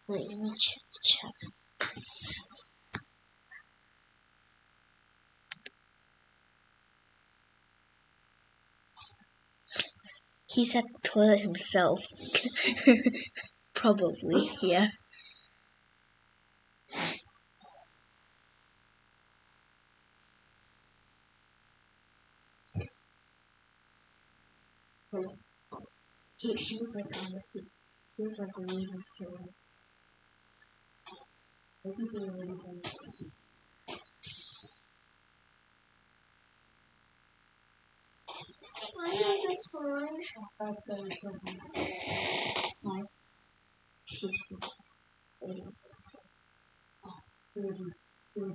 Wait, let me check the chat. He's at the toilet himself. Probably, yeah. She was like on the feet. He was like leaving soon. I think he already done. Why is it for? After something. Why? She's waiting for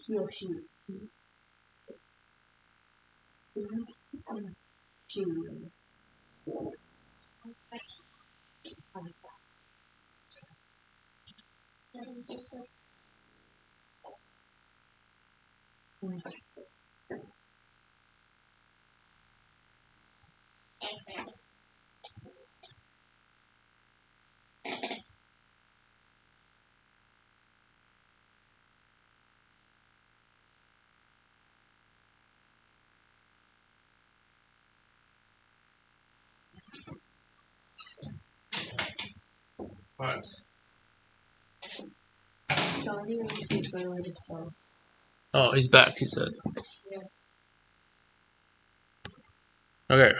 he or she. She. Alright. Johnny went to the toilet as well. Oh, he's back, he said. Yeah. Okay.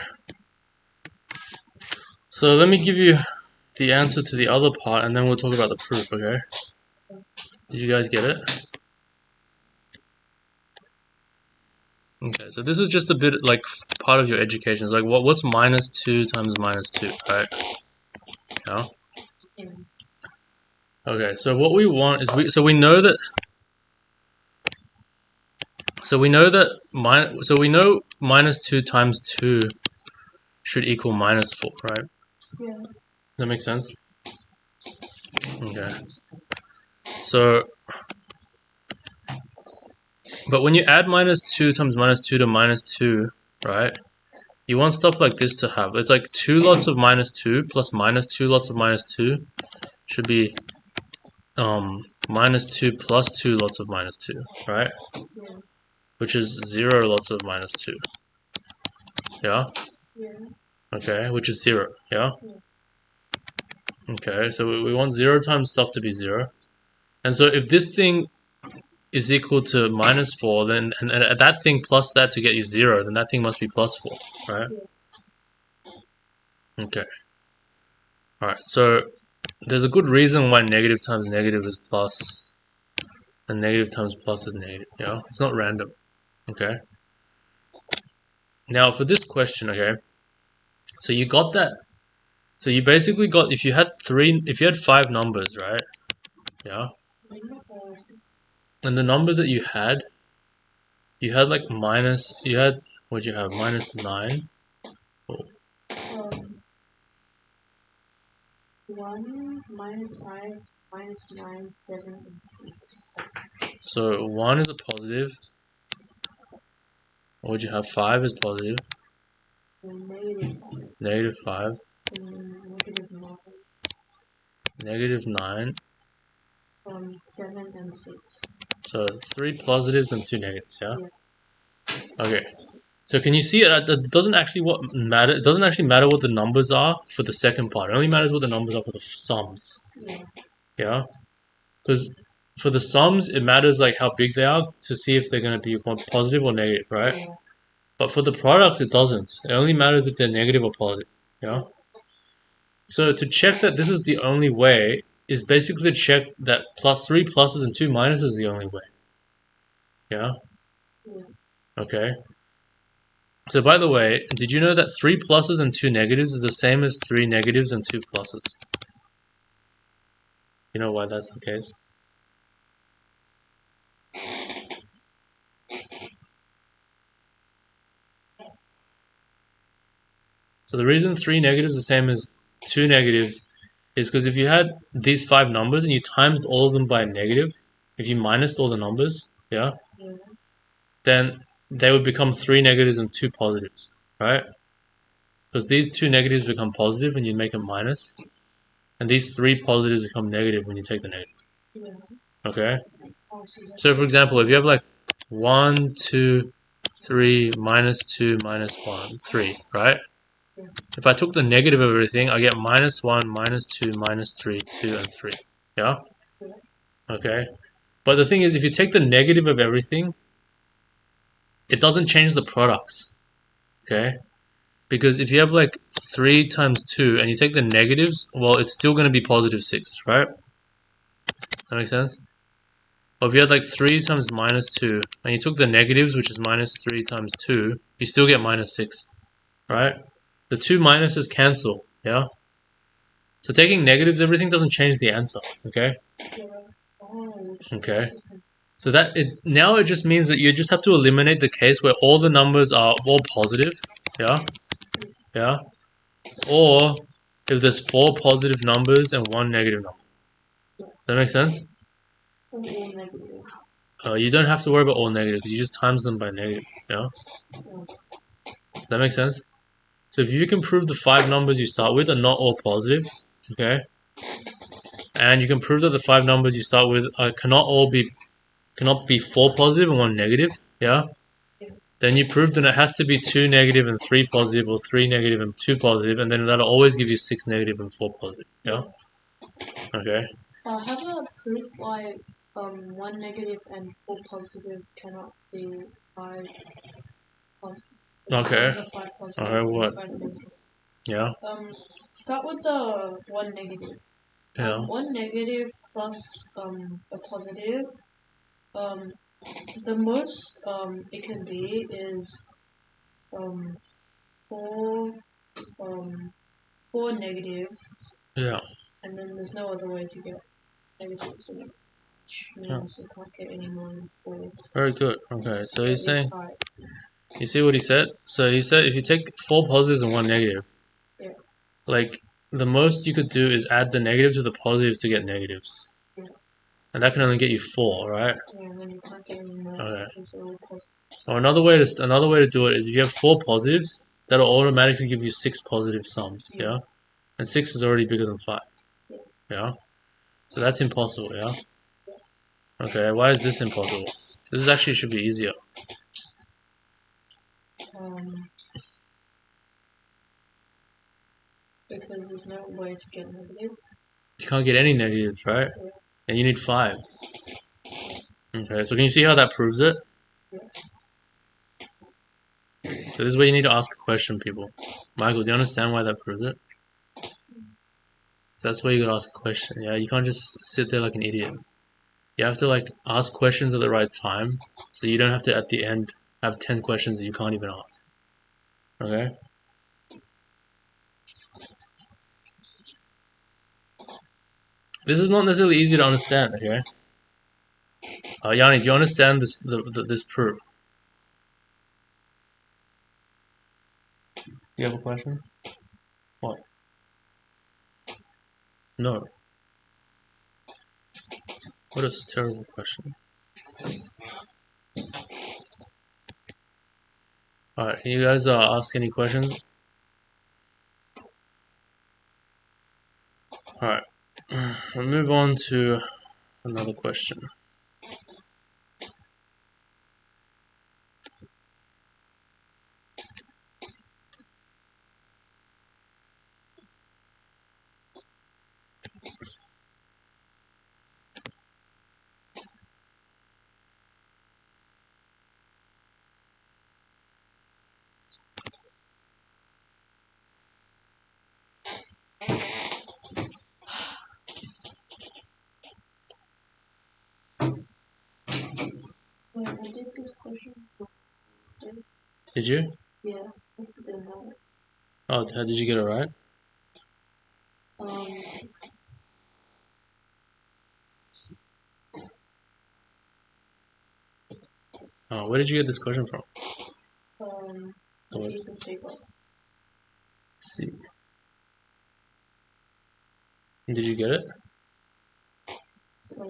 So let me give you the answer to the other part and then we'll talk about the proof, okay? Did you guys get it? Okay, so this is just a bit like part of your education. It's like what's minus 2 times minus 2, right? Yeah. Okay, so what we want is we know that minus 2 times 2 should equal minus 4, right? Yeah. Does that make sense? Okay. So but when you add minus 2 times minus 2 to minus 2, right? You want stuff like this to have. It's like 2 lots of minus 2 plus minus 2 lots of minus 2 should be minus 2 plus 2 lots of minus 2, right? Yeah. Which is 0 lots of minus 2. Yeah? Yeah. Okay, which is 0. Yeah? Yeah. Okay, so we want 0 times stuff to be 0. And so if this thing is equal to minus 4, then and that thing plus that to get you 0, then that thing must be plus 4, right? Okay. Alright, so there's a good reason why negative times negative is plus and negative times plus is negative, yeah? It's not random, okay? Now for this question, okay, so you got that, so you basically got, if you had 5 numbers, right, yeah, and the numbers that you had like what'd you have, minus 9, oh, 1, minus 5, minus 9, 7, and 6. so 1 is a positive, what would you have, 5 is positive, And negative 5. negative 5, And negative 9. negative 9, 7 and 6. so 3 positives and 2 negatives, yeah? Yeah. Okay. So can you see it? It doesn't actually matter. It doesn't actually matter what the numbers are for the second part. It only matters what the numbers are for the sums. Yeah. Yeah, because for the sums, it matters like how big they are to see if they're going to be positive or negative, right? Yeah. But for the products, it doesn't. It only matters if they're negative or positive. Yeah. So to check that this is the only way is basically to check that 3 pluses and 2 minuses is the only way. Yeah. Yeah. Okay. So by the way, did you know that 3 pluses and 2 negatives is the same as 3 negatives and 2 pluses? You know why that's the case? So the reason 3 negatives is the same as 2 negatives is because if you had these 5 numbers and you times all of them by a negative, if you minused all the numbers, yeah, Yeah. then they would become 3 negatives and 2 positives, right? Because these two negatives become positive when you make a minus, and these three positives become negative when you take the negative. Yeah. Okay? Oh, so that's So for example, if you have like 1, 2, 3, minus 2, minus 1, 3, right? Yeah. If I took the negative of everything, I get minus 1, minus 2, minus 3, 2, and 3. Yeah? Yeah. Okay? But the thing is, if you take the negative of everything, it doesn't change the products. Okay? Because if you have like 3 times 2 and you take the negatives, well, it's still going to be positive 6, right? That makes sense? Or if you had like 3 times minus 2 and you took the negatives, which is minus 3 times 2, you still get minus 6, right? The two minuses cancel, yeah? So taking negatives, everything doesn't change the answer, okay? Yeah. Oh, Okay. So that now it just means that you just have to eliminate the case where all the numbers are all positive, yeah? Yeah? Or if there's 4 positive numbers and 1 negative number. Does that make sense? all negative. You don't have to worry about all negatives. You just times them by negative, yeah? Does that make sense? So if you can prove the 5 numbers you start with are not all positive, okay? And you can prove that the 5 numbers you start with cannot be 4 positive and 1 negative, yeah? Then you prove that it has to be 2 negative and 3 positive, or 3 negative and 2 positive, and then that'll always give you 6 negative and 4 positive, yeah? Okay. Have a proof why 1 negative and 4 positive cannot be 5 positive. Okay. 5 positive. Alright, what? 5 positive. Yeah? Start with the 1 negative. Yeah. 1 negative plus a positive. The most it can be is 4 4 negatives, Yeah. and then there's no other way to get negatives, which means you can't get any more than 4. Very good. Okay, so At he's least saying, 5. you see what he said? So he said if you take 4 positives and 1 negative, Yeah. like, the most you could do is add the negatives to the positives to get negatives. Yeah. And that can only get you 4, right? Yeah, and then you can't get any more. Okay. Because they're all positive. Or another way to do it is if you have 4 positives, that'll automatically give you 6 positive sums, yeah? And 6 is already bigger than 5. Yeah? So that's impossible, yeah? Okay, why is this impossible? This is actually should be easier. Because there's no way to get negatives. You can't get any negatives, right? Yeah. And you need 5. Okay, so can you see how that proves it? Yeah. So this is where you need to ask a question, people. Michael, do you understand why that proves it? So that's why you gotta ask a question, yeah? You can't just sit there like an idiot. You have to like ask questions at the right time, so you don't have to at the end have 10 questions that you can't even ask. Okay? This is not necessarily easy to understand, okay? Yanni, do you understand this proof? You have a question? What? No. What a terrible question. Alright, can you guys ask any questions? Alright, we'll move on to another question. Wait, I did this question yesterday. Did you? Yeah, yesterday night. Oh, did you get it right? Oh, where did you get this question from? The piece of paper. Let's see. Did you get it? So,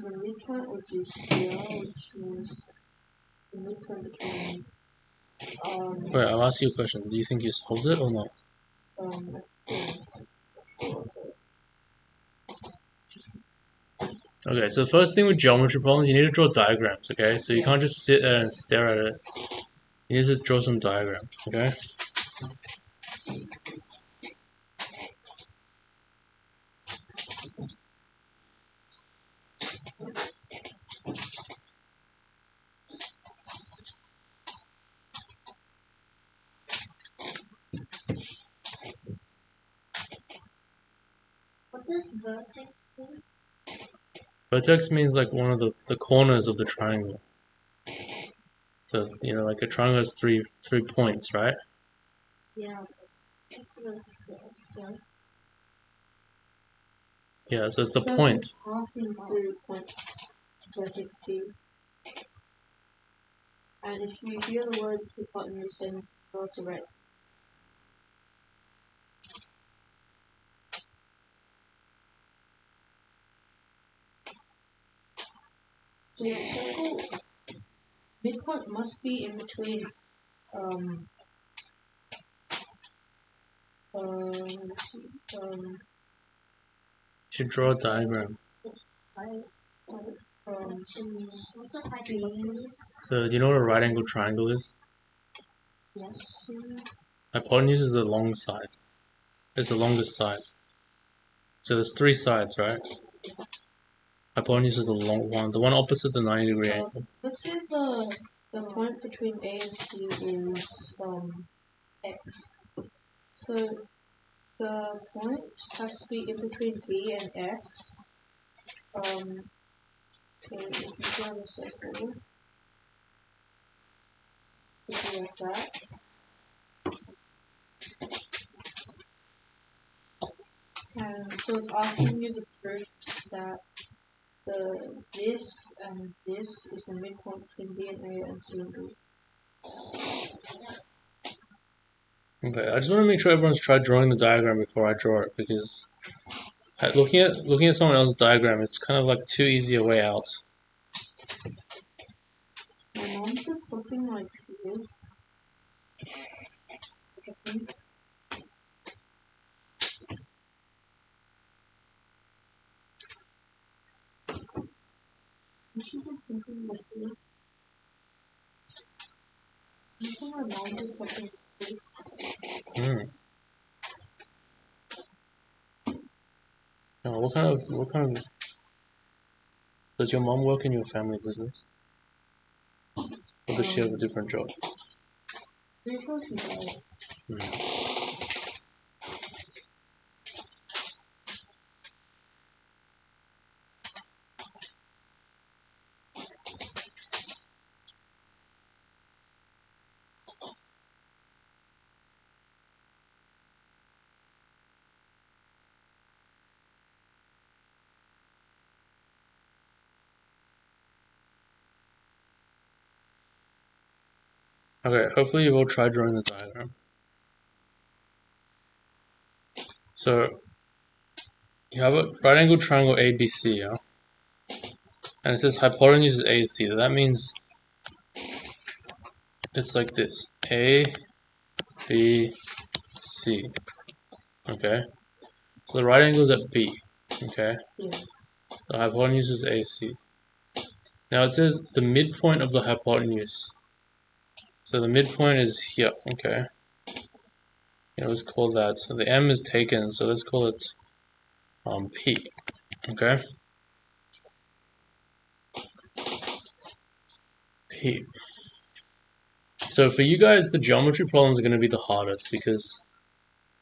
the midpoint would be here, which means the midpoint between Wait, I'll ask you a question. Do you think you solved it or not? Okay, so the first thing with geometry problems, you need to draw diagrams, okay? So you can't just sit there and stare at it. You need to just draw some diagrams, okay? What does vertex mean? Vertex means like one of the corners of the triangle. So, you know, like a triangle has three points, right? Yeah. This is so. Yeah, so it's the So point. it's passing through point vertex B. And if you hear the word hypotenuse, then go to red. So your circle midpoint must be in between let's see, You should draw a diagram. Also hypotenuse. So, do you know what a right angle triangle is? yes. Hypotenuse is the long side. It's the longest side. So there's three sides, right? Hypotenuse is the long one, the one opposite the 90-degree angle. Let's say the point between A and C is X. So the point has to be in between B and X. So if you draw a circle, it would be like that. And so it's asking you the proof that this and this is the midpoint between B and A and C and B. Okay, I just want to make sure everyone's tried drawing the diagram before I draw it, because looking at someone else's diagram, it's kind of like too easy a way out. My mom said something like this. I think. She did something like this. I think my mom did something like this. Oh, what kind of does your mom work in your family business? Or does she have a different job? Pretty sure she does. Okay, hopefully you've all tried drawing the diagram. So you have a right angle triangle ABC, yeah? And it says hypotenuse is AC. That means it's like this. A, B, C. Okay? So the right angle is at B. Okay? Yeah. The hypotenuse is AC. Now it says the midpoint of the hypotenuse. So the midpoint is here, okay? Let's call that. So the M is taken, so let's call it P. Okay? P. So for you guys, the geometry problems are going to be the hardest because,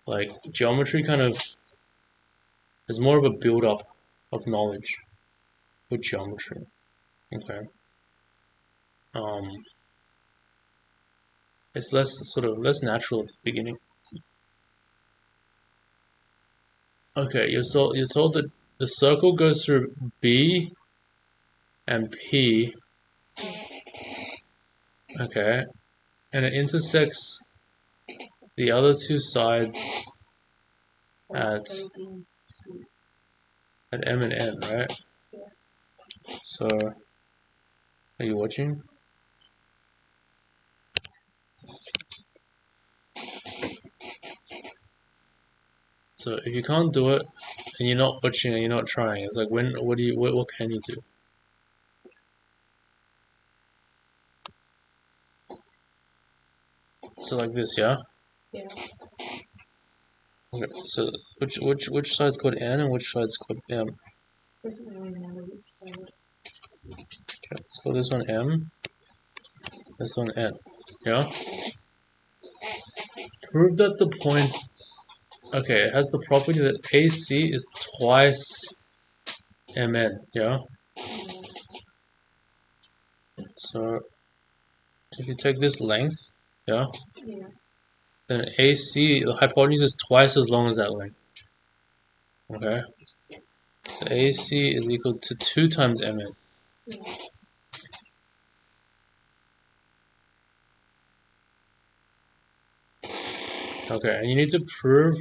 like, geometry kind of is more of a build-up of knowledge with geometry. Okay. It's less natural at the beginning. Okay, you're told that the circle goes through B and P. Okay, and it intersects the other two sides at M and N, right? So, are you watching? So if you can't do it, and you're not pushing and you're not trying, it's like what can you do? So like this, yeah? Yeah. Okay, so which side's called N and which side's called M? Doesn't really matter which side. Okay, let's call this one M, this one N. Yeah? Prove that the point, okay, it has the property that AC is twice MN, yeah? So if you take this length, yeah, Yeah. then AC, the hypotenuse is twice as long as that length. Okay? So AC is equal to 2 times MN. Yeah. Okay, and you need to prove.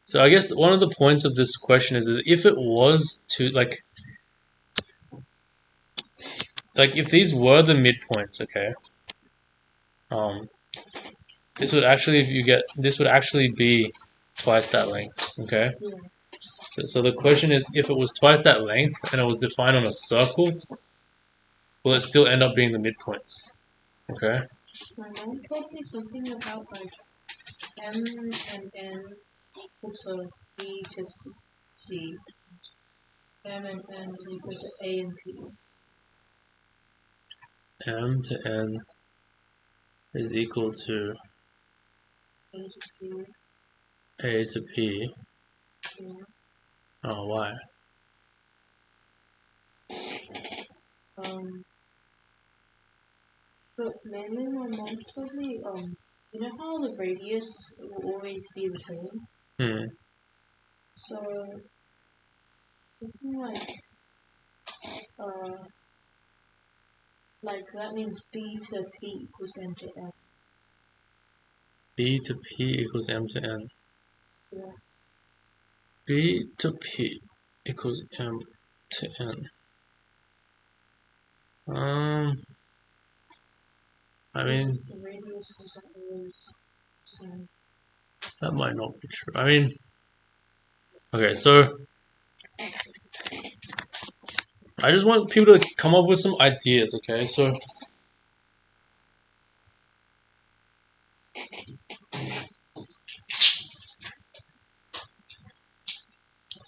So I guess one of the points of this question is that if it was to like if these were the midpoints, okay, um, this would actually this would actually be twice that length, okay. Yeah. So the question is, if it was twice that length and it was defined on a circle, will it still end up being the midpoints? Okay. My mom told me something about like M and N equal to B to C. M and N is equal to A and P. M to N is equal to A to P. A to P. Yeah. Oh, why? But mainly my mom told me, you know how the radius will always be the same? Hmm. So, something uh, like that means B to P equals M to N. B to P equals M to N. Yeah. B to P equals M to N. I mean, The radius isn't always the same. that might not be true. I mean, okay, so I just want people to come up with some ideas, okay? So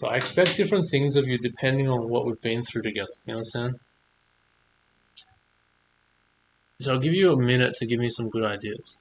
I expect different things of you depending on what we've been through together. You know what I'm saying? So I'll give you a minute to give me some good ideas.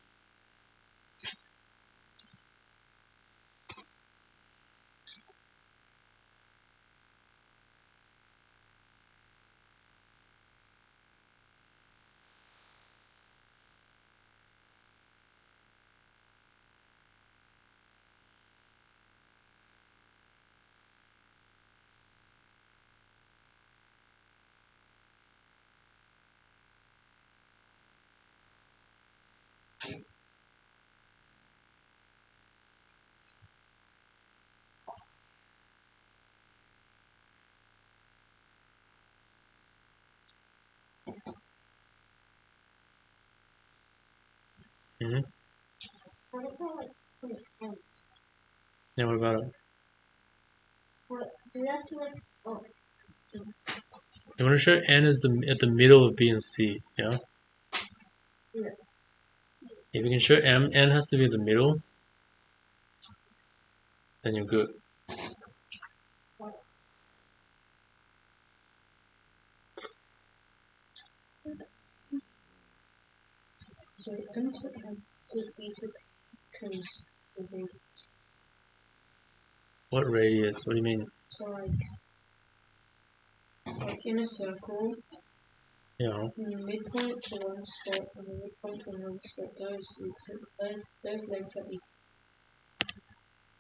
Mm-hmm. What about like for the N? Yeah, what about it? What do you have to like? Oh, You want to show N is at the middle of B and C, yeah? yeah. If you can show N has to be in the middle, then you're good. So M to N is B to P because the radius. What radius? What do you mean? So like in a circle, You know, from the midpoint to one spot and the midpoint to another spot, those lengths are equal.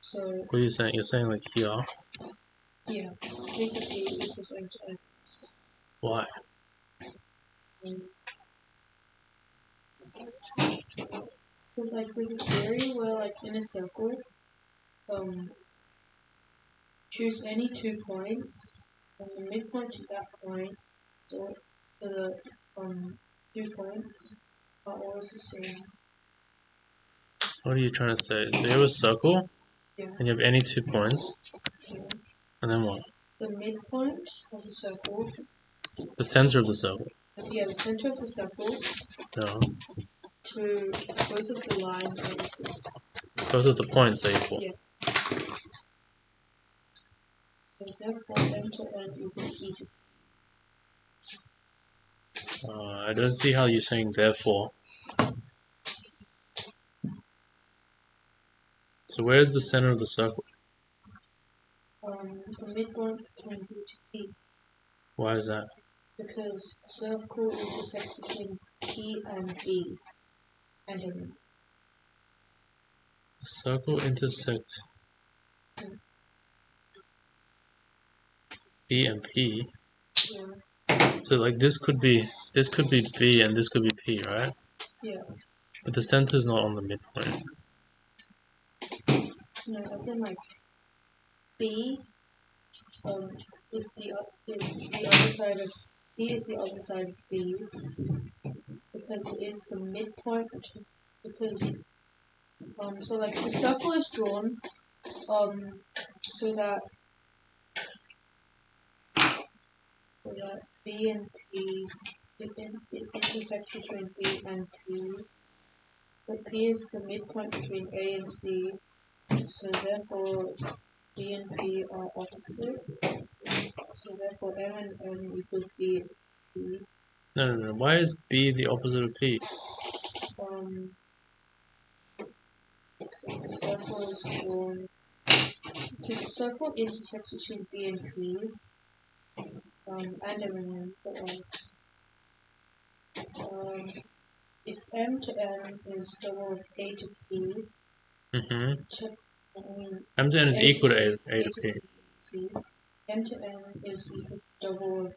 So what are you saying? You're saying like here. yeah, B to P equals M to N. Why? Because like there's a theory where like in a circle, choose any 2 points, and the midpoint to that point, so for the 2 points are always the same. What are you trying to say? So you have a circle, Yeah. and you have any 2 points, Yeah. and then what? The midpoint of the circle. The center of the circle. Yeah, the center of the circle Yeah. to both of the lines are equal. Both of the points are equal. Yeah. So therefore, m to n equals e to I don't see how you're saying therefore. So where's the center of the circle? the midpoint between b to p, Why is that? because circle intersects between p and b, and m. The circle intersects B and P. Yeah. So like this could be B and this could be P, right? Yeah. But the center is not on the midpoint. No, as in like b is the other side of b is the other side of b because it is the midpoint because so like the circle is drawn so that B and P it intersects between B and P. But P is the midpoint between A and C, so therefore B and P are opposite. So therefore M and N equals B and P. No. Why is B the opposite of P? Because the circle is drawn. Because the circle intersects between B and P, and M and N. But if M to N is double of A to P, M to N is equal to A to P. C. M to N is equal to double of,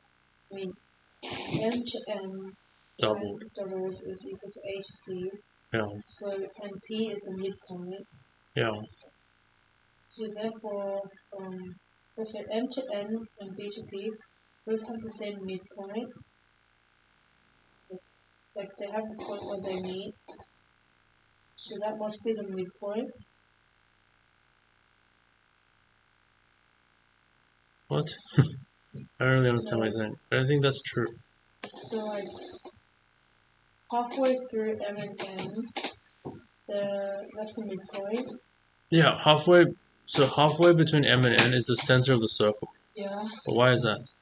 M to N Doubled. doubled is equal to A to C. Yeah. So, and P is the midpoint. Yeah. So therefore, so M to N and B to P both have the same midpoint. Like they have the point where they meet. So that must be the midpoint. What? I don't really understand what you're saying. I don't think that's true. So like halfway through M and N, that's the midpoint. Yeah, halfway. So halfway between M and N is the center of the circle. Yeah. But why is that?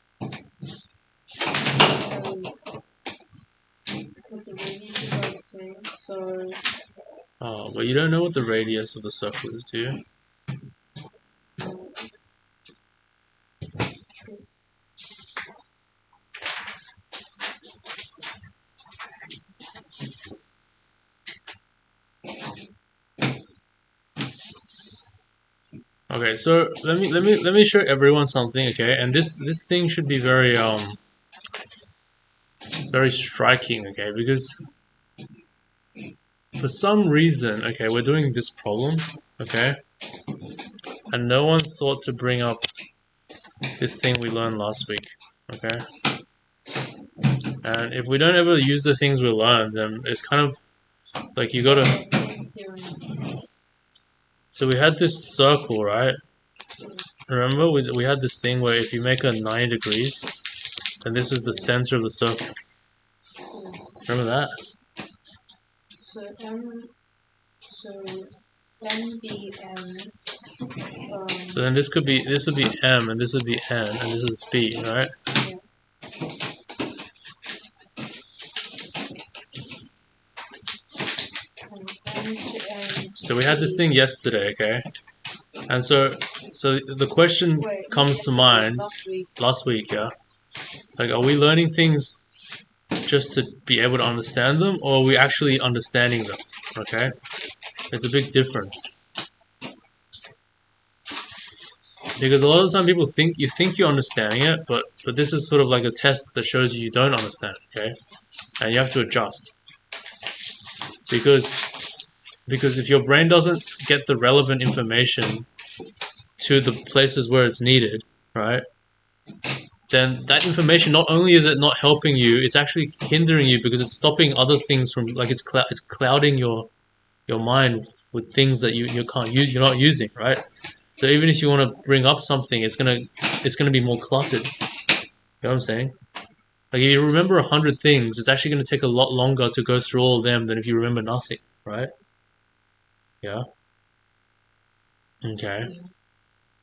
Because the radiuses are the same. So. Oh, but you don't know what the radius of the circle is, do you? Okay, so let me show everyone something, okay? And this thing should be very it's very striking, okay? Because for some reason, okay, we're doing this problem, okay? And no one thought to bring up this thing we learned last week, okay? And if we don't ever use the things we learned, then it's kind of like you gotta. So we had this circle, right? Remember, we had this thing where if you make a 90 degrees, then this is the center of the circle. Remember that? So MBN. So then this would be M, and this would be N, and this is B, right? Yeah. So we had this thing yesterday, okay? And so the question comes to mind last week, yeah? Like, are we learning things just to be able to understand them, or are we actually understanding them, okay? It's a big difference. Because a lot of the time people think you're understanding it, but this is sort of like a test that shows you don't understand, okay? And you have to adjust. Because if your brain doesn't get the relevant information to the places where it's needed, right? Then that information, not only is it not helping you, it's actually hindering you because it's stopping other things from, like, it's clouding your mind with things that you can't use, you're not using, right? So even if you want to bring up something, it's gonna be more cluttered. You know what I'm saying? Like if you remember 100 things, it's actually gonna take a lot longer to go through all of them than if you remember nothing, right? Yeah. Okay.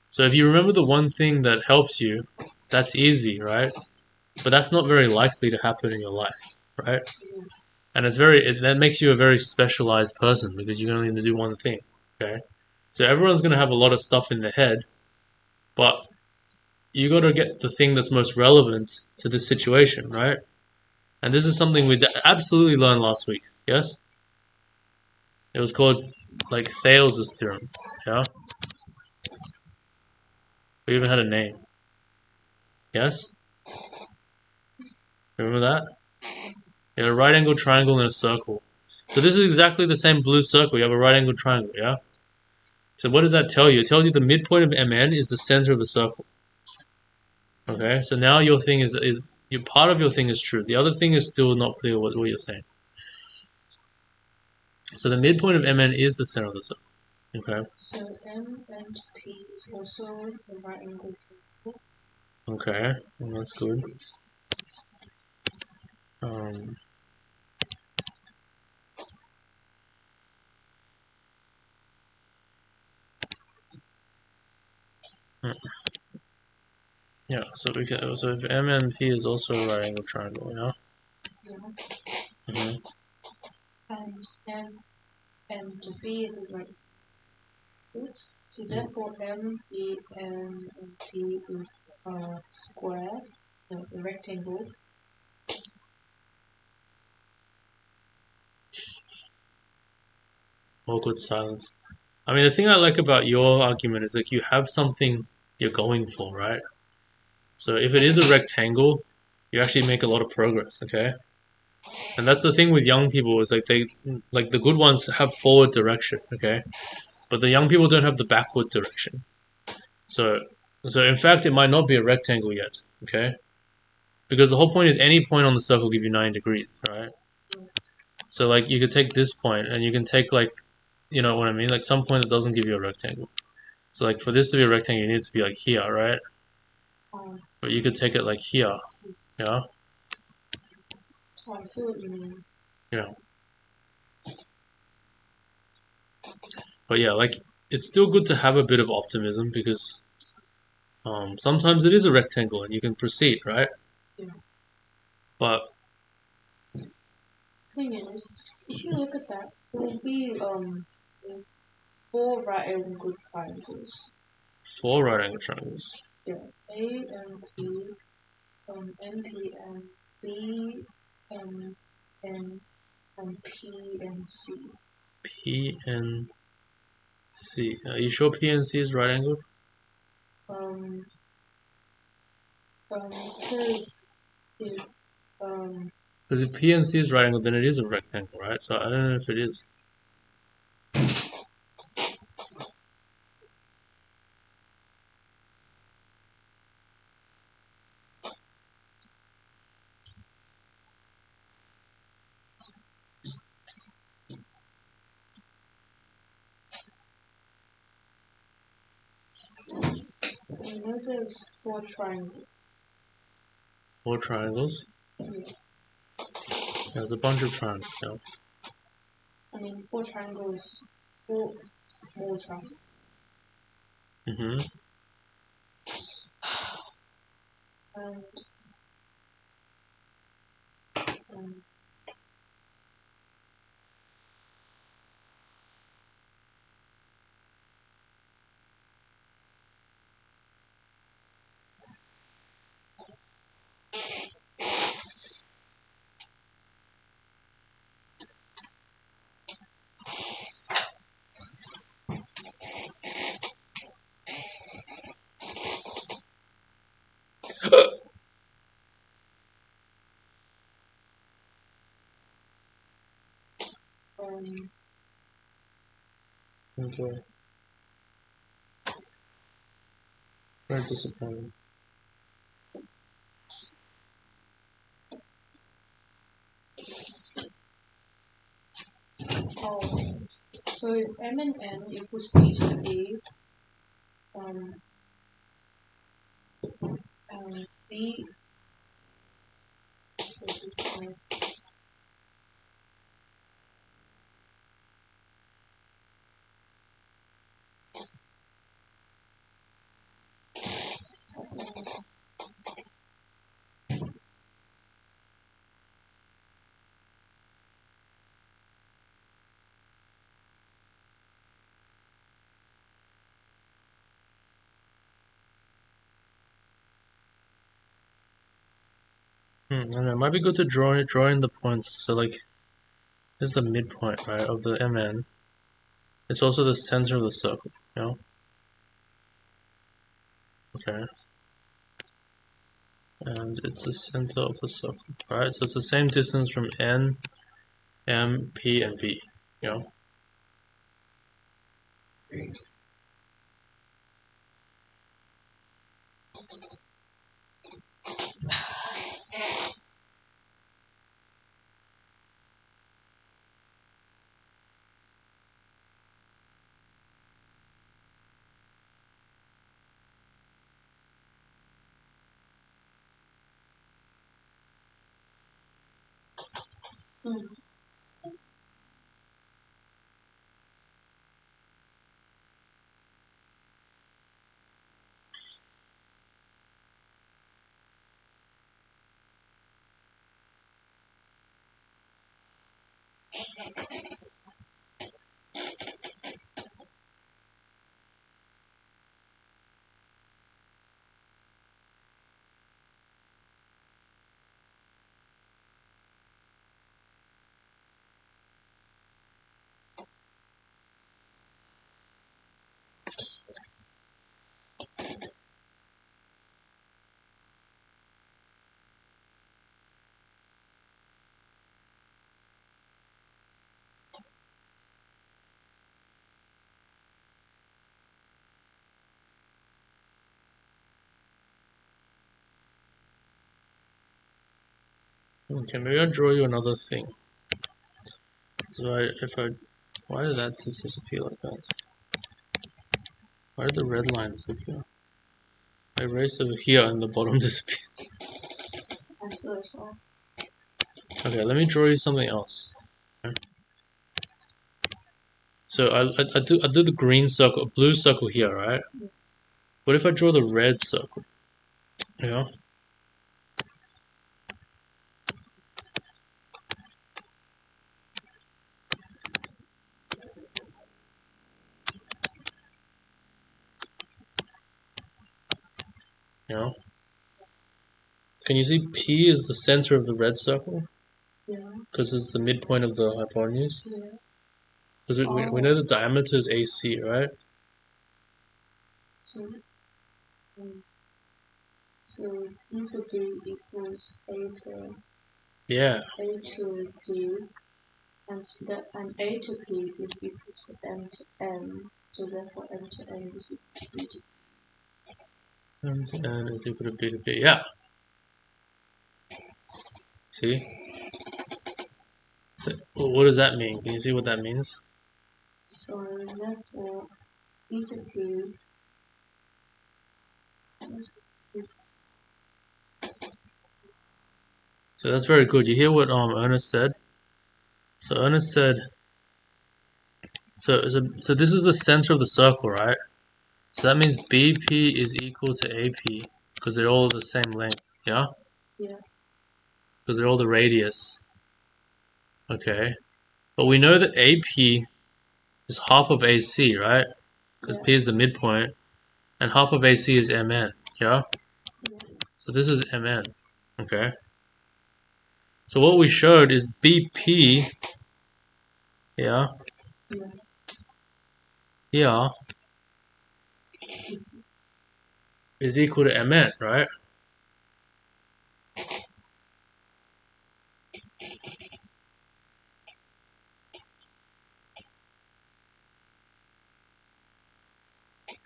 So if you remember the one thing that helps you, that's easy, right? But that's not very likely to happen in your life, right? And that makes you a very specialized person because you can only do one thing, okay? So everyone's gonna have a lot of stuff in their head, but you gotta get the thing that's most relevant to this situation, right? And this is something we absolutely learned last week, yes? It was called, like, Thales' theorem, yeah? We even had a name, yes? Remember that? You have a right angle triangle and a circle. So this is exactly the same blue circle. You have a right angle triangle, yeah? So what does that tell you? It tells you the midpoint of MN is the center of the circle. Okay, so now your thing is your part of your thing is true. The other thing is still not clear what you're saying. So the midpoint of MN is the center of the circle. Okay. So M and P is also the right angle triangle. Okay, well, that's good. Um, hmm, yeah, so if M and P is also a right angle triangle, yeah. Yeah. Mm-hmm. And M and B is a right angle. So therefore M, B, and P is a square, no, a rectangle. Awkward silence. I mean, the thing I like about your argument is like you have something you're going for, right? So if it is a rectangle, you actually make a lot of progress, okay? And that's the thing with young people is like the good ones have forward direction, okay? But the young people don't have the backward direction. So so in fact it might not be a rectangle yet, okay? Because the whole point is any point on the circle give you 9 degrees, right? So like you could take this point and you can take like you know what I mean? Like some point that doesn't give you a rectangle. So like for this to be a rectangle you need it to be like here, right? But you could take it like here, yeah? Oh, I see what you mean. Yeah. But yeah, like it's still good to have a bit of optimism because sometimes it is a rectangle and you can proceed, right? Yeah. But Thing is, if you look at that, it will be 4 right angle triangles. 4 right angle triangles. Yeah, A and P, M, P, and B, M, N, and P and C. P and C. Are you sure P and C is right angle? Because if Because if P and C is right angle, then it is a rectangle, right? So I don't know if it is. there's 4 triangles. 4 triangles. Yeah. There's a bunch of triangles. Yeah. I mean 4 triangles, 4 small triangles. Mhm. And um, um, Okay. Very disappointing. oh, So M and N equals B to C. B. And it might be good to draw in the points. So like, this is the midpoint, right, of the MN. It's also the center of the circle, you know? Okay. And it's the center of the circle, right? So it's the same distance from N, M, P, and B, you know? Okay, maybe I'll draw you another thing. So why did that disappear like that? Why did the red line disappear? I erased over here and the bottom disappeared. Okay, let me draw you something else. So I do the green circle, blue circle here, right? What if I draw the red circle? Yeah. You know? Can you see P is the center of the red circle? Yeah. Because it's the midpoint of the hypotenuse? Yeah. Because we know the diameter is AC, right? So, so E to B equals Yeah. A to P, and A to P is equal to M to N. So therefore M to N is equal to B to P. M to N is equal to B to P. Yeah. See? So, well, what does that mean? Can you see what that means? So therefore E to P So that's very good. You hear what Ernest said? So Ernest said, so this is the center of the circle, right? So that means BP is equal to AP because they're all the same length, yeah? Yeah. Because they're all the radius. Okay. But we know that AP is half of AC, right? Because Yeah. P is the midpoint, and half of AC is MN, yeah? Yeah. So this is MN, okay? So what we showed is BP, yeah, Yeah. here is equal to MN, right?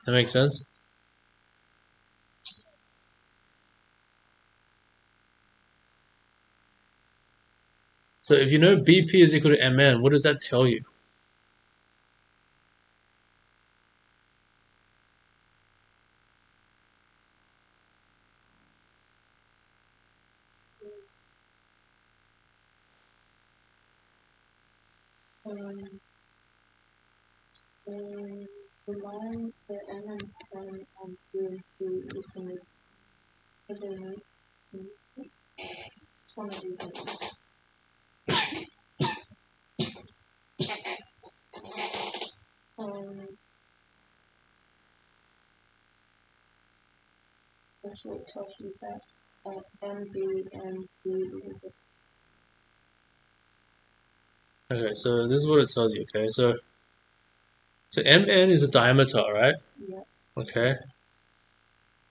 That makes sense? So if you know BP is equal to MN, what does that tell you? The line, the M and P and Q is symmetric. If they need symmetry, it's one of these things. Actually, it tells you that MB and P is equal. Okay, so this is what it tells you. Okay, so MN is a diameter, right? Yeah. Okay.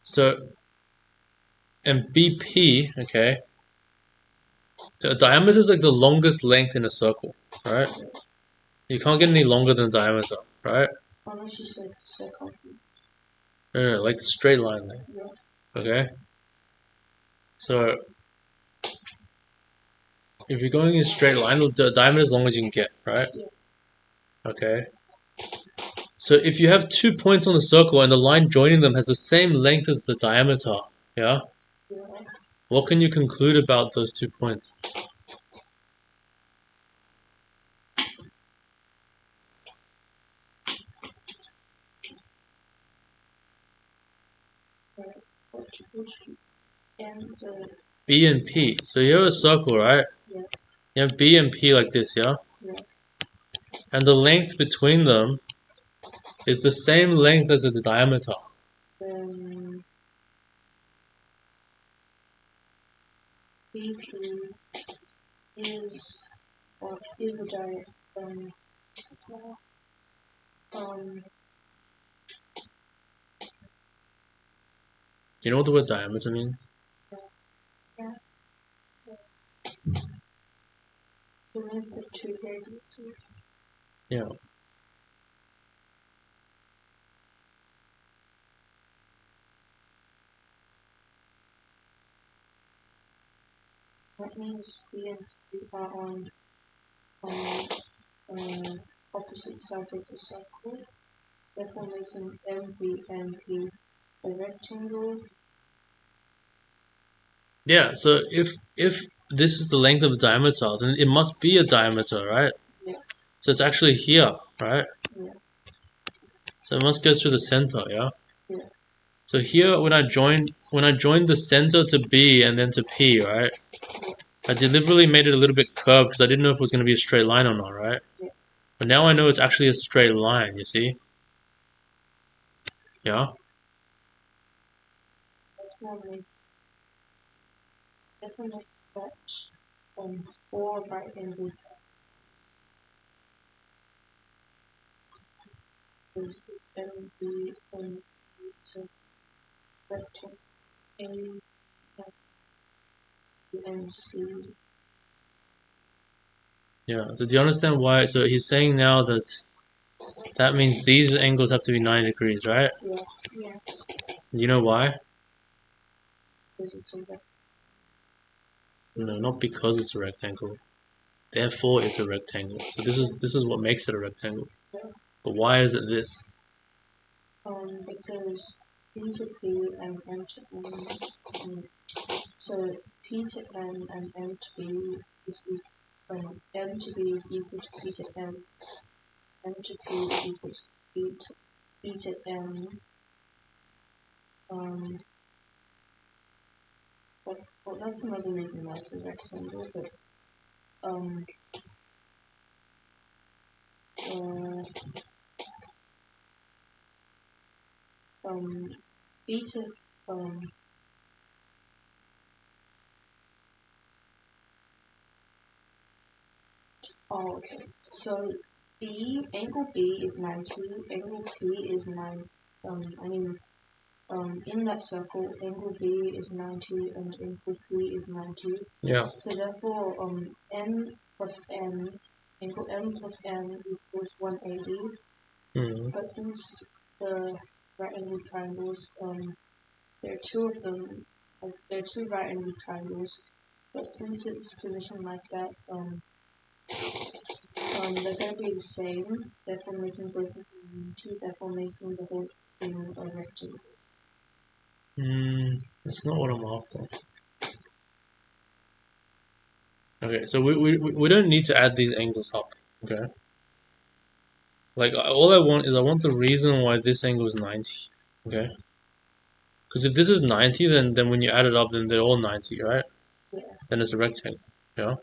So and BP, okay. So a diameter is like the longest length in a circle, right? You can't get any longer than diameter, right? Unless you say circumference. No, like straight line length. Yeah. Okay. So if you're going in a straight line, the diameter as long as you can get, right? Yeah. Okay. So if you have 2 points on the circle and the line joining them has the same length as the diameter, yeah? Yeah. What can you conclude about those 2 points? And B and P. So you have a circle, right? Yeah. You have B and P like this, yeah? Yeah. And the length between them is the same length as the diameter. BP is a giant Do you know what the word diameter means? the length of two radiuses. Yeah. That means B and P are on opposite sides of the circle, therefore making MB and P a rectangle. Yeah, so if this is the length of the diameter, then it must be a diameter, right? Yeah. So it's actually here, right? Yeah. So it must go through the center, yeah? Yeah. So here when I joined the center to B and then to P, right? I deliberately made it a little bit curved because I didn't know if it was going to be a straight line or not, right? Yeah. But now I know it's actually a straight line, you see? Yeah? Definitely fetch 4 right angle triangles MB and so rectangle A and C. Yeah. So do you understand why? So he's saying now that that means these angles have to be 90 degrees, right? Yeah. Yeah. Do you know why? Because it's a rectangle. No, not because it's a rectangle. Therefore, it's a rectangle. So this is what makes it a rectangle. Yeah. But why is it this? Because P to P and M to N. So P to N and M to B is equal. M to B is equal to P to M. M to P is equal to P to M. Well, that's another reason why it's a rectangle, but B to okay. So angle B is 90, angle P is 9. In that circle, angle B is 90 and angle P is 90. Yeah. So therefore, N plus N, angle M plus N equals 180. Mm. But since the right angle triangles, there are two of them, there are two right angle triangles, but since it's positioned like that, they're going to be the same, therefore making both of them 2, therefore making the whole thing a rectangle. That's not what I'm after. Okay, so we don't need to add these angles up. Okay. Like all I want is I want the reason why this angle is 90. Okay. Because if this is 90, then when you add it up, then they're all 90, right? Yeah. Then it's a rectangle. Yeah.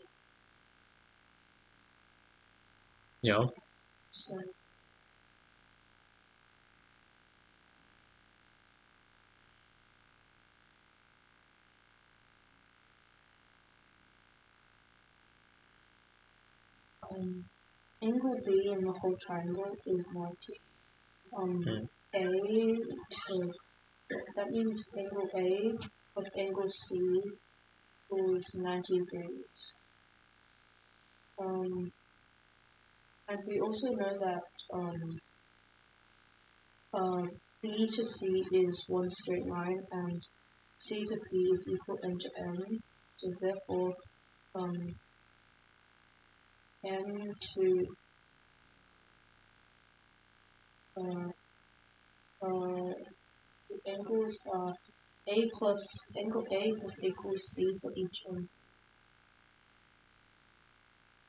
Yeah. So angle B in the whole triangle is 90. Hmm. A to that means angle A plus angle C equals 90 degrees. And we also know that B to C is one straight line and C to P is equal M to N. So therefore, M to the angles are angle A plus equals C for each end.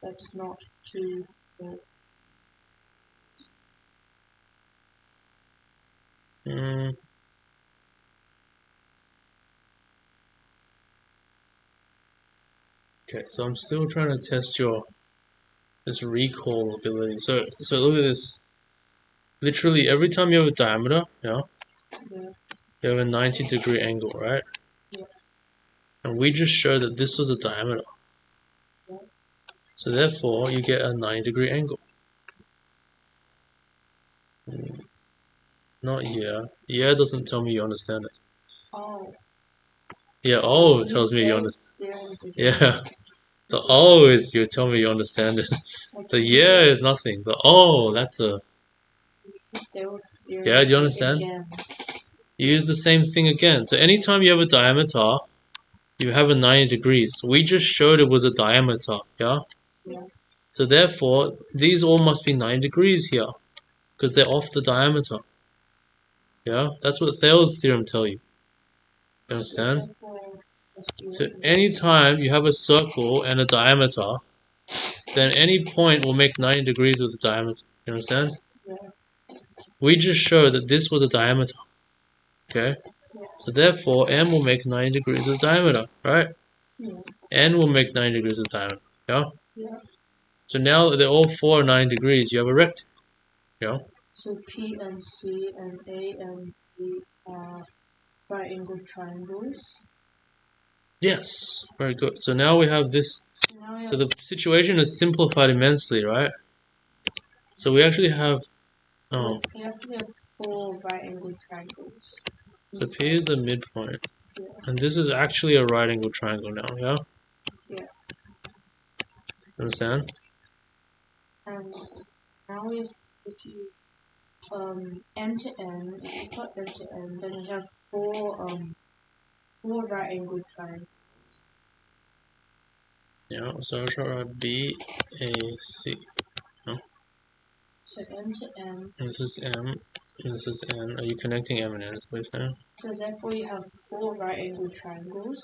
That's not P or Mm. Okay, so I'm still trying to test this recall ability. So look at this. Literally every time you have a diameter, yeah, yeah, you have a 90-degree angle, right? yeah, And we just showed that this was a diameter. yeah. So therefore, you get a 90-degree angle. Not yeah. Yeah doesn't tell me you understand it. Oh, Yeah, you tells use me you those understand. theorems again. Yeah, the oh is you tell me you understand it. Like The you use yeah is nothing. The that's a those yeah. theorems Do you understand? again. You use the same thing again. So anytime you have a diameter, you have a 90 degrees. We just showed it was a diameter, yeah? Yeah. So therefore, these all must be 90 degrees here, because they're off the diameter. Yeah? That's what Thales' theorem tell you. You understand? So anytime you have a circle and a diameter, then any point will make 90 degrees with the diameter. You understand? Yeah. We just showed that this was a diameter. Okay? Yeah. So therefore, M will make 90 degrees with diameter, right? Yeah. N will make 90 degrees with diameter. Yeah? Yeah. So now they're all 4 or 9 degrees. You have a rectangle. Yeah? So P and C and A and B are right angle triangles. Yes. Very good. So now we have this. Now we So have the situation is simplified immensely, right? So we actually have. Oh, we actually have 4 right angle triangles. so P is the midpoint. Yeah. And this is actually a right angle triangle now, yeah? Yeah. Understand? And now if you end to end, if you put end to end, then you have 4 right angle triangles. Yeah, so I'll try B, A, C. So end to end. This is M, and this is N. Are you connecting M and N? Is what you're saying? So therefore you have 4 right angle triangles.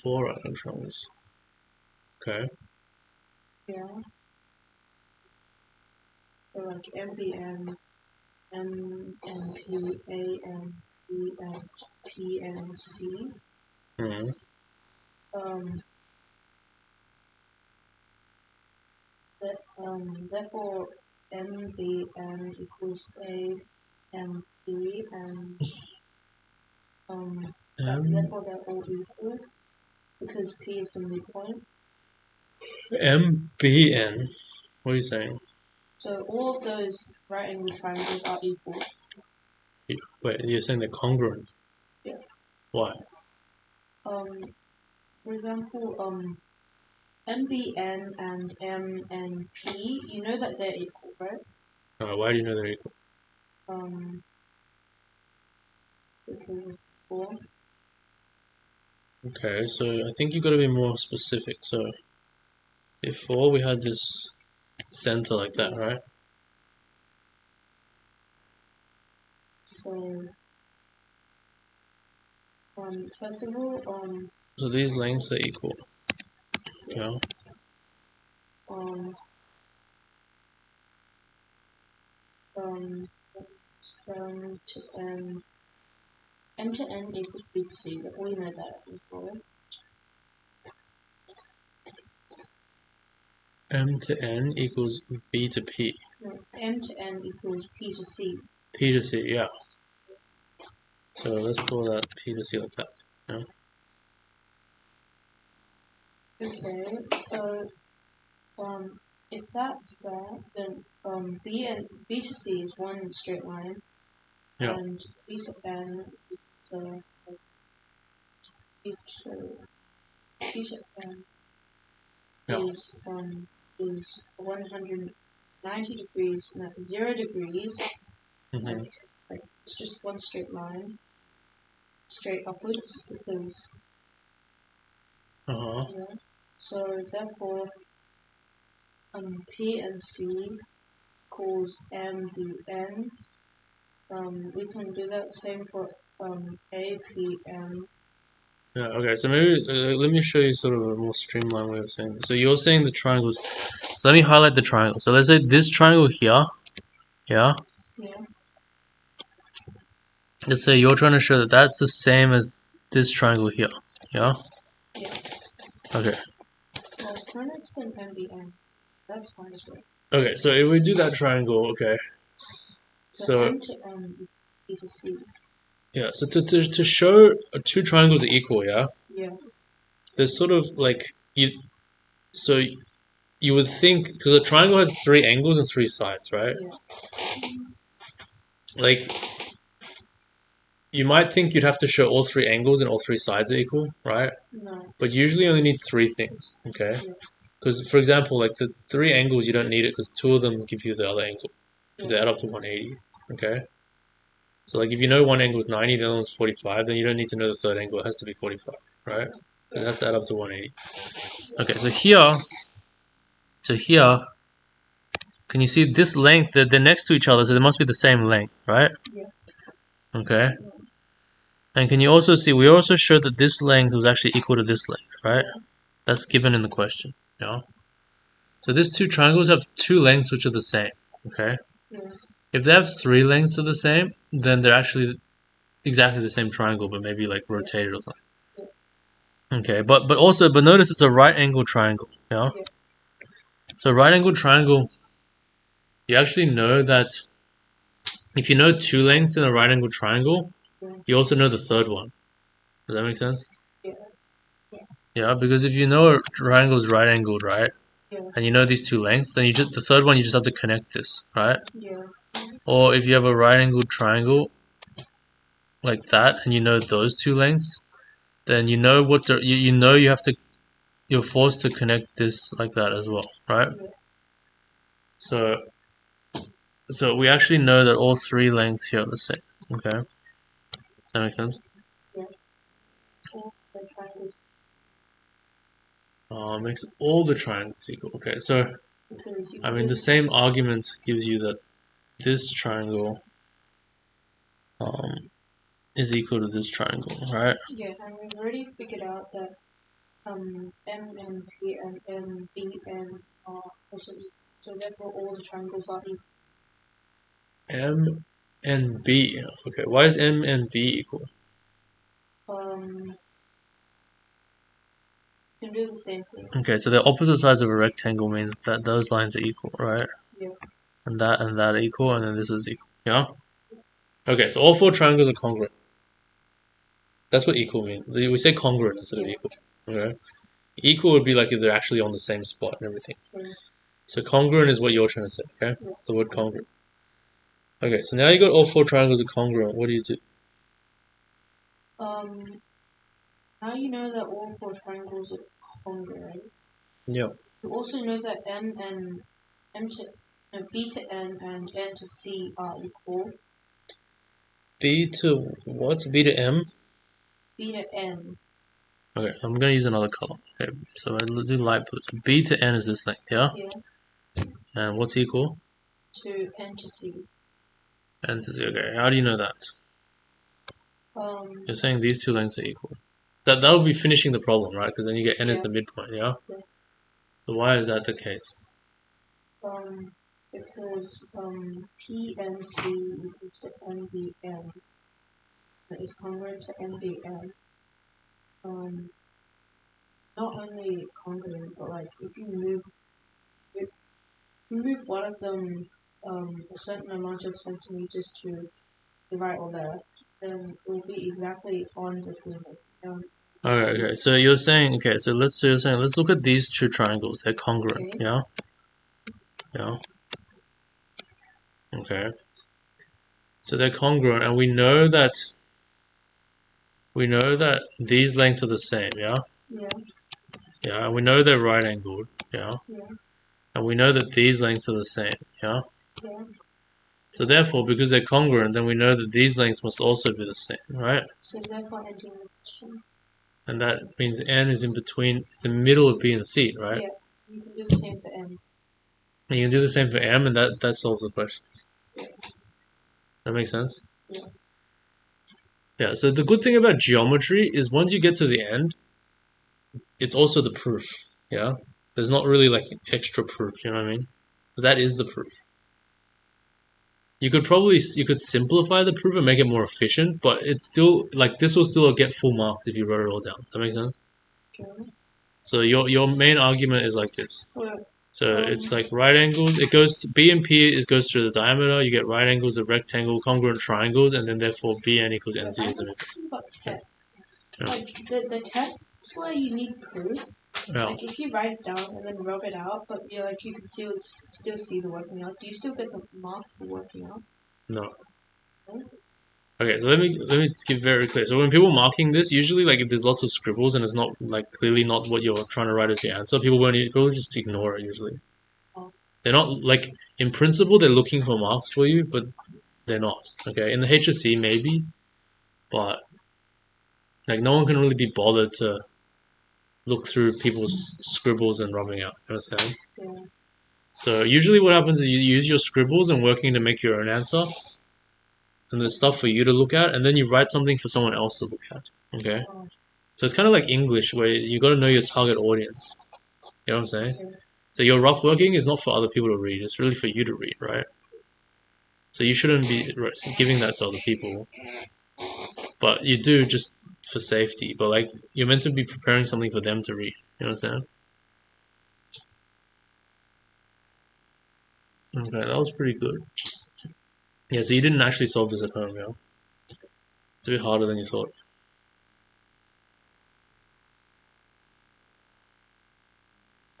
4 right angle triangles. Okay. Yeah. So like MBN, MNP, ANP, and PNC. Mm-hmm. Um, therefore MBN equals AMP and therefore they're all equal because P is the midpoint. MBN. What are you saying? So all of those right angle triangles are equal. Wait, you're saying they're congruent? Yeah. Why? For example, MBN and MNP, you know that they're equal, right? Why do you know they're equal? Because of 4. Okay, so I think you got to be more specific. So before we had this center like that, right? So, first of all, So these lengths are equal. Yeah. um, to n, m to n equals b to c. We know that before. M to N equals B to P. No, m to n equals p to c. P to C, yeah. So let's call that P to C like that. Yeah. Okay, so if that's that, then b to c is one straight line, Yeah. and b to n is b to n Yeah. is 190 degrees, no, 0 degrees. Mm-hmm. Like it's just one straight line, straight upwards, because Uh-huh. yeah. So therefore, P and C equals M B N. We can do that same for A P M. Yeah, okay, so maybe let me show you sort of a more streamlined way of saying this. So you're saying the triangles. Let me highlight the triangle. So let's say this triangle here, yeah? Yeah. Let's say you're trying to show that that's the same as this triangle here, yeah? Yeah. Okay. Well, try not to put MBN. That's fine as well. Okay, so if we do that triangle, okay. So So M to N is B to C. yeah, so to show two triangles are equal, yeah? Yeah. There's sort of like so you would think because a triangle has three angles and three sides, right? Yeah. Like you might think you'd have to show all three angles and all three sides are equal, right? No. But you usually only need three things, okay? Yeah. Because for example, like the three angles, you don't need it because two of them give you the other angle because they add up to 180, okay? So like if you know one angle is 90, the other one's 45, then you don't need to know the third angle. It has to be 45, right? It has to add up to 180. Okay, so here, can you see this length? They're next to each other, so they must be the same length, right? Yeah. Okay. And can you also see, we also showed that this length was actually equal to this length, right? That's given in the question, yeah? So these two triangles have two lengths which are the same, okay? Yeah. If they have three lengths of the same, then they're actually exactly the same triangle, but maybe like rotated or something. Okay, but notice it's a right angle triangle, yeah? Yeah. So right angle triangle, you actually know that if you know two lengths in a right angle triangle, Yeah. you also know the third one. Does that make sense? Yeah. Yeah, because if you know a triangle is right angled, right? Yeah. And you know these two lengths, then the third one you just have to connect this, right? Yeah. Or if you have a right angled triangle like that and you know those two lengths, then you know what you know you're forced to connect this like that as well, right? Yeah. So we actually know that all three lengths here are the same. Okay, that makes sense. All the triangles, Makes all the triangles equal. Okay, so because you I mean could- the same argument gives you that this triangle is equal to this triangle, right? Yeah, and we've already figured out that M and P and M B N are also equal. So therefore all the triangles are equal. M and B. Okay, why is M and B equal? You can do the same thing. Okay, so the opposite sides of a rectangle means that those lines are equal, right? Yeah. And that are equal, and then this is equal. Yeah? Okay, so all four triangles are congruent. That's what equal means. We say congruent instead of Yeah. equal. Okay? Equal would be like if they're actually on the same spot and everything. Yeah. So congruent is what you're trying to say, okay? Yeah. The word congruent. Okay, so now you got all four triangles are congruent. What do you do? Now you know that all four triangles are congruent. Yeah. You also know that B to N and N to C are equal. B to what? B to M? B to N. Okay, I'm gonna use another color. Okay, so I do light blue. So B to N is this length, yeah? Yeah. And what's equal? To N to C. N to Z. Okay, how do you know that? You're saying these two lengths are equal. So that would be finishing the problem, right? Because then you get N as Yeah. the midpoint, yeah? Yeah. So why is that the case? because PNC equals to MBN that is congruent to MBN. Not only congruent, but like if you move one of them a certain amount of centimeters to the right or left, then it will be exactly on the field. Okay. So you're saying, okay. So you're saying, let's look at these two triangles. They're congruent. Okay. Yeah. Yeah. Okay. So they're congruent, and we know that these lengths are the same. Yeah. Yeah. Yeah. And we know they're right angled. Yeah. Yeah. And we know that these lengths are the same. Yeah. Yeah. So therefore, because they're congruent, then we know that these lengths must also be the same, right? So therefore ending the question. And that means n is in between, it's in the middle of B and C, right? Yeah. You can do the same for M. And you can do the same for M, and that solves the question. Yeah. That makes sense? Yeah. Yeah, so the good thing about geometry is once you get to the end, it's also the proof, yeah? There's not really like extra proof, you know what I mean? That is the proof. You could simplify the proof and make it more efficient, but it's still, like, this will still get full marks if you wrote it all down. Does that make sense? Okay. So your main argument is like this. Well, So it's like right angles. It goes B and P. It goes through the diameter. You get right angles, a rectangle, congruent triangles, and then therefore BN equals I NC have is a a question about tests. Yeah. Like the tests where you need proof. Yeah. Like if you write it down and then rub it out, but you can still see the working out. Do you still get the marks for working out? No. No? Okay, so let me give very clear. So when people marking this, usually like if there's lots of scribbles and it's not like clearly not what you're trying to write as your answer, people just ignore it usually. Oh. They're not like in principle they're looking for marks for you, but they're not. Okay, in the HSC maybe, but like no one can really be bothered to look through people's scribbles and rubbing out. You understand? Yeah. So usually what happens is you use your scribbles and working to make your own answer. And there's stuff for you to look at, and then you write something for someone else to look at. Okay? Oh. So it's kind of like English, where you got to know your target audience. You know what I'm saying? Okay. So your rough working is not for other people to read, it's really for you to read, right? So you shouldn't be giving that to other people. But you do just for safety, but like you're meant to be preparing something for them to read. You know what I'm saying? Okay, that was pretty good. Yeah, so you didn't actually solve this at home, yeah? It's a bit harder than you thought.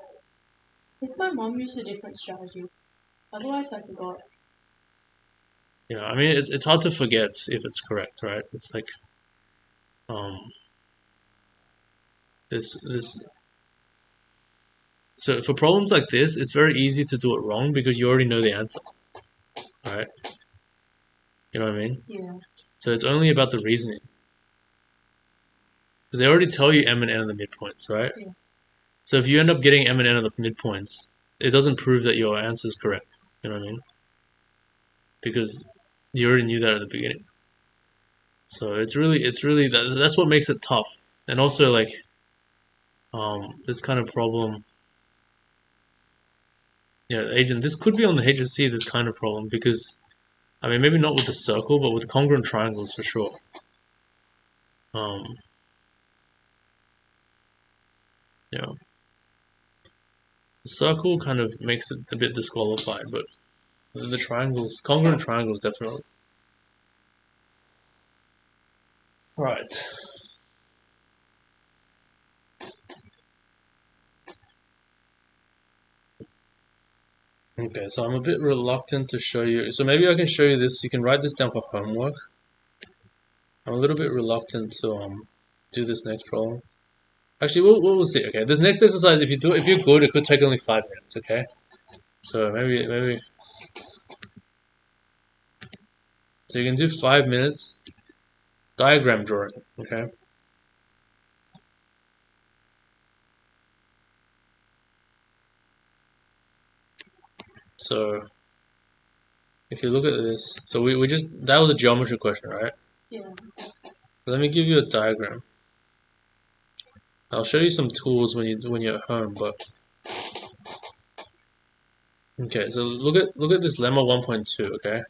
I think my mom used a different strategy. Otherwise, I forgot. Yeah, I mean it's hard to forget if it's correct, right? It's like this so for problems like this, it's very easy to do it wrong because you already know the answer, right? You know what I mean? Yeah. So it's only about the reasoning because they already tell you M and N are the midpoints, right? Yeah. So if you end up getting M and N are the midpoints, it doesn't prove that your answer is correct. You know what I mean? Because you already knew that at the beginning. So it's really that's what makes it tough. And also like this kind of problem. Yeah, agent. This could be on the HSC. This kind of problem because, I mean, maybe not with the circle, but with congruent triangles for sure. Yeah. The circle kind of makes it a bit disqualified, but the triangles, congruent triangles, definitely. Right. Okay, so I'm a bit reluctant to show you. So maybe I can show you this. You can write this down for homework. I'm a little bit reluctant to do this next problem. Actually, we'll see. Okay, this next exercise, if you're good, it could take only 5 minutes. Okay, so maybe so you can do 5 minutes diagram drawing. Okay. So if you look at this, so we just that was a geometry question, right? Yeah. Let me give you a diagram. I'll show you some tools when you're at home, but Okay, so look at this lemma 1.2, okay?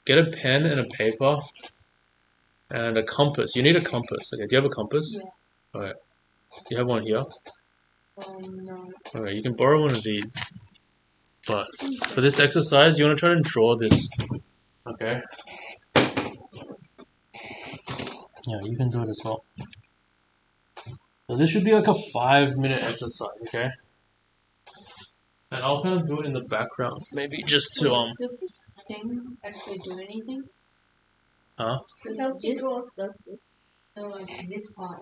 Get a pen and a paper and a compass. You need a compass. Okay, do you have a compass? Yeah. Okay. You have one here? No. Okay, you can borrow one of these. But for this exercise, you want to try and draw this. Okay? Yeah, you can do it as well. So this should be like a 5-minute exercise, okay? And I'll kind of do it in the background, maybe just to Does this thing actually do anything? Huh? Does Help you this draw something. no, like this part?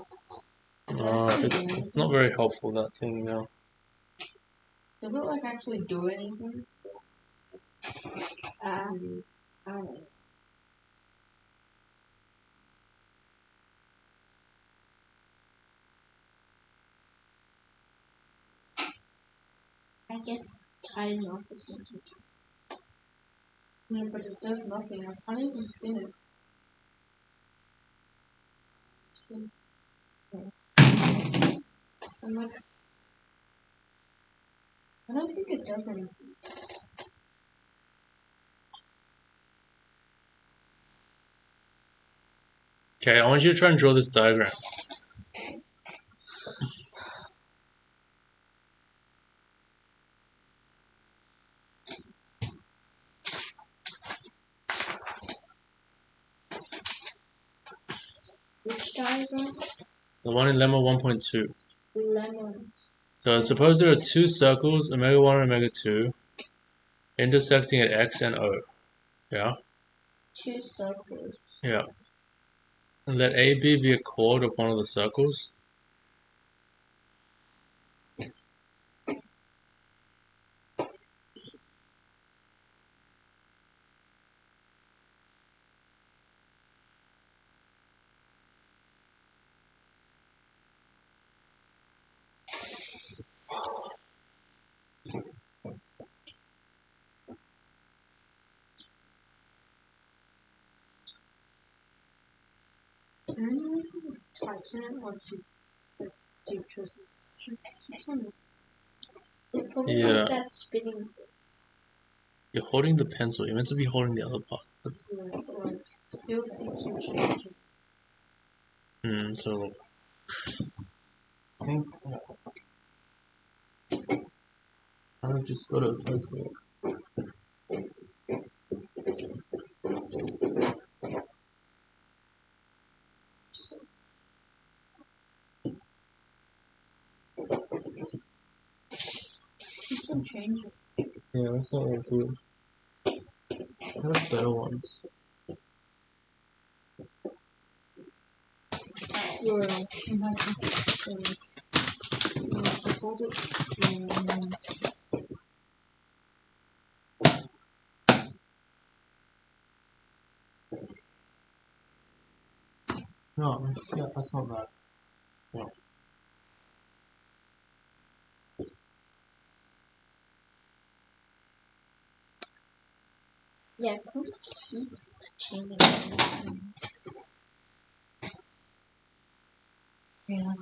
It's not very helpful, that thing now. Does it like actually do anything? I don't know. I guess tying off or something. No, but it does nothing. I can't even spin it. Spin. I'm like, I don't think it does anything. Okay, I want you to try and draw this diagram. Which diagram? The one in lemma 1.2. Lemons. So suppose there are two circles, omega 1 and omega 2, intersecting at x and O. Yeah? 2 circles. Yeah. And let AB be a chord of one of the circles. Tighten it once you've chosen. It's probably Yeah. like that spinning thing. You're holding the pencil. You're meant to be holding the other part. Still keeps you changing. So I think I just got a pencil. Keeps on changing. Yeah, that's not very good. I have better ones. You have to hold it. No, yeah, that's not bad. Yeah. Yeah, it kind of keeps changing. Yeah.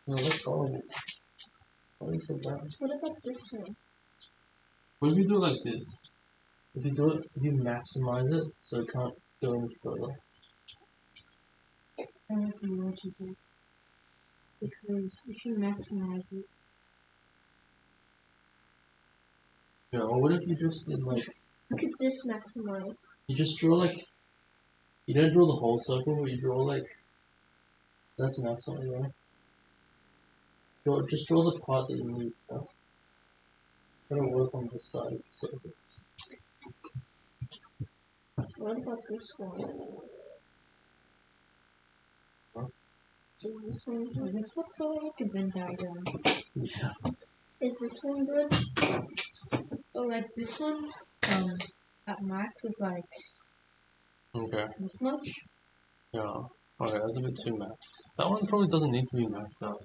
No, that's horrible. Why is it so bad? What about this one? What if you do it like this? If you maximize it so it can't go any further. I don't know what to do. Because if you maximize it, Yeah, or what if you just did like Look at this maximize. you just draw like you don't draw the whole circle, but you draw like that's maximum, yeah. Just draw the part that you need. Yeah. Gotta work on this side of the circle. What about this one? Huh? Is this one good? this looks so like a Venn diagram. Yeah. Is this one good? Oh, like this one, at max is like Okay. this much. Yeah. Okay, that's a bit too maxed. That one probably doesn't need to be maxed out.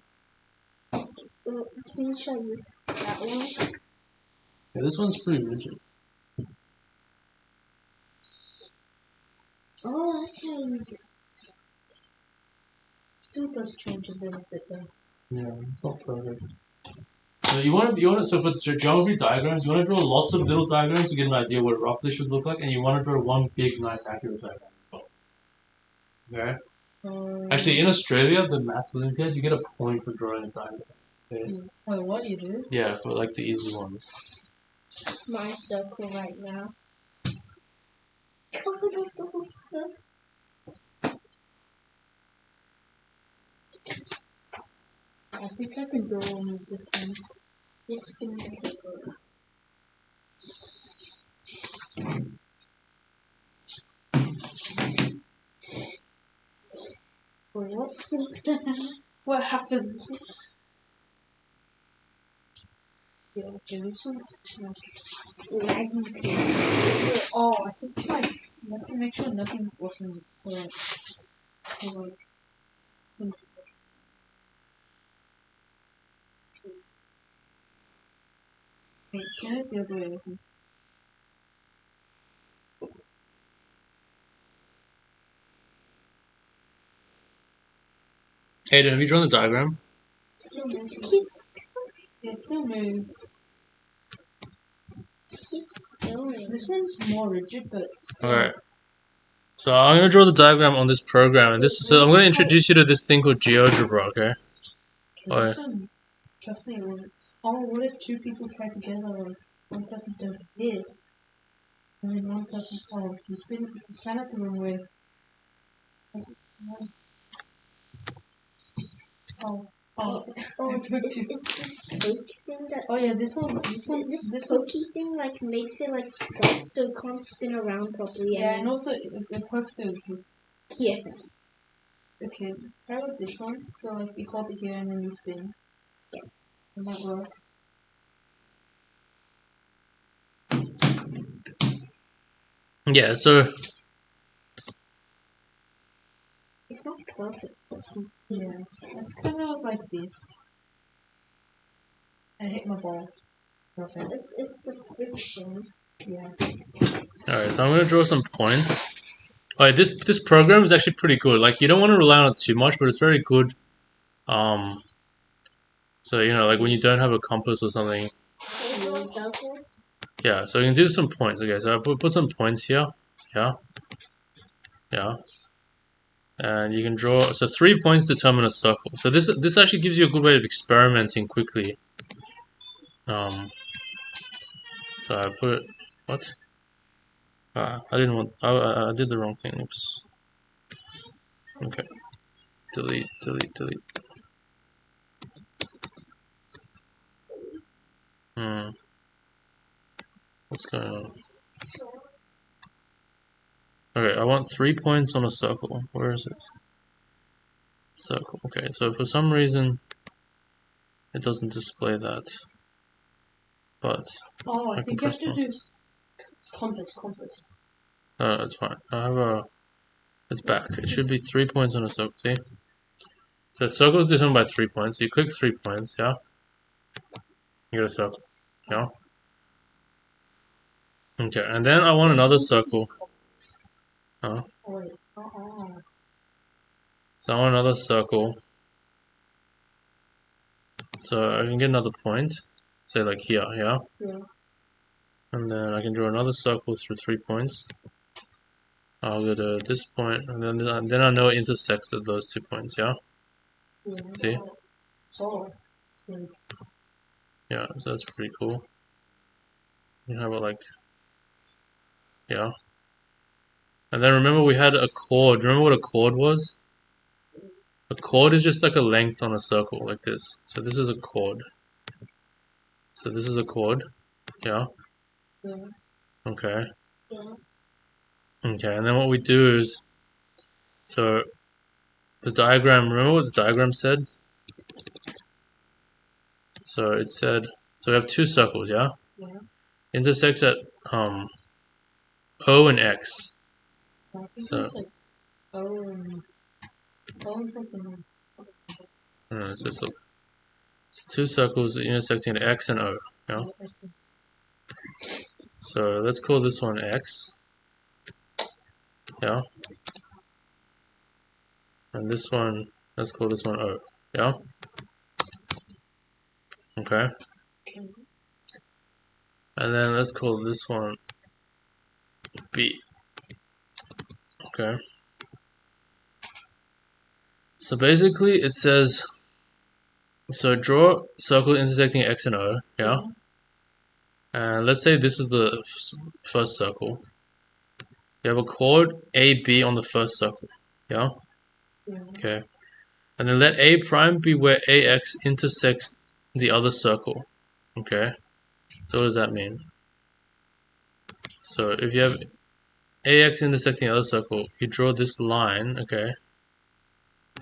Can you show this? That one? Yeah, this one's pretty rigid. Oh, that's how you use it. Still does change a little bit though. Yeah, it's not perfect. So so for geometry diagrams, you want to draw lots of little diagrams to get an idea what it roughly should look like, and you want to draw one big, nice, accurate diagram. Okay. Actually, in Australia, the Maths Olympiads, you get a point for drawing a diagram. Okay. Wait, what do you do? Yeah, for like the easy ones. My circle right now. Covered up the whole circle. I think I can go on with this one. This spin the paper. Wait, what? What happened? Yeah, okay, this one. Laggy paper. Oh, I think like you have to make sure nothing's blocking it. So like since it's kind of the other way, isn't it? Hayden, have you drawn the diagram? It just keeps It still moves. going. This one's more rigid, but Alright. So I'm gonna draw the diagram on this program, and so I'm gonna introduce you to this thing called GeoGebra, okay? this one, trust me, what if two people try together? Like one person does this, and then one person you span it the wrong way. Oh. Oh, it's this poke thing that. Oh yeah, this Pokey thing like makes it like stuck, so it can't spin around properly. Yeah, and also it works too. Yeah. Okay, try with this one. So like you hold it here and then you spin. Yeah. And that works. Yeah, so It's not perfect. Yeah, that's because it was like this. I hit my balls. Okay. It's the friction. Yeah. alright, so I'm gonna draw some points. Alright, this program is actually pretty good. Like you don't want to rely on it too much, but it's very good. So you know, like when you don't have a compass or something. Yeah, so you can do some points. Okay, so I put some points here. Yeah. Yeah. And you can draw, so 3 points determine a circle. So this actually gives you a good way of experimenting quickly. So I put, what? I didn't want, I did the wrong thing, oops. Okay, delete. What's going on? Okay, I want 3 points on a circle. Where is it? Circle, okay, so for some reason, it doesn't display that. But Oh, I think you have to press do compass. it's fine. I have it's back. It should be 3 points on a circle, see? So the circle is determined by 3 points. You click 3 points, yeah? You get a circle, yeah? Okay, and then I want another circle. Huh? So I want another circle. So I can get another point. Say like here, yeah? Yeah. And then I can draw another circle through 3 points. I'll go to this point, and then I know it intersects at those 2 points, yeah? See? So, Yeah, so that's pretty cool. You have it like, yeah. And then remember we had a chord. Remember what a chord was? A chord is just like a length on a circle, like this. So this is a chord. So this is a chord, yeah? Yeah. Okay. Yeah. Okay, and then what we do is, so the diagram, remember what the diagram said? So it said, so we have 2 circles, yeah? Yeah. Intersects at O and X. I think So it's like something else. no, so 2 circles intersecting at X and O, yeah? So let's call this one X. yeah? And this one, let's call this one O, yeah? Okay. Okay. And then let's call this one B. Okay. So basically it says, so draw circle intersecting X and O, yeah? And let's say this is the first circle. You have a chord AB on the first circle, yeah? Yeah. Okay. And then let A prime be where AX intersects the other circle, okay? So what does that mean? So if you have AX intersecting the other circle, you draw this line, okay?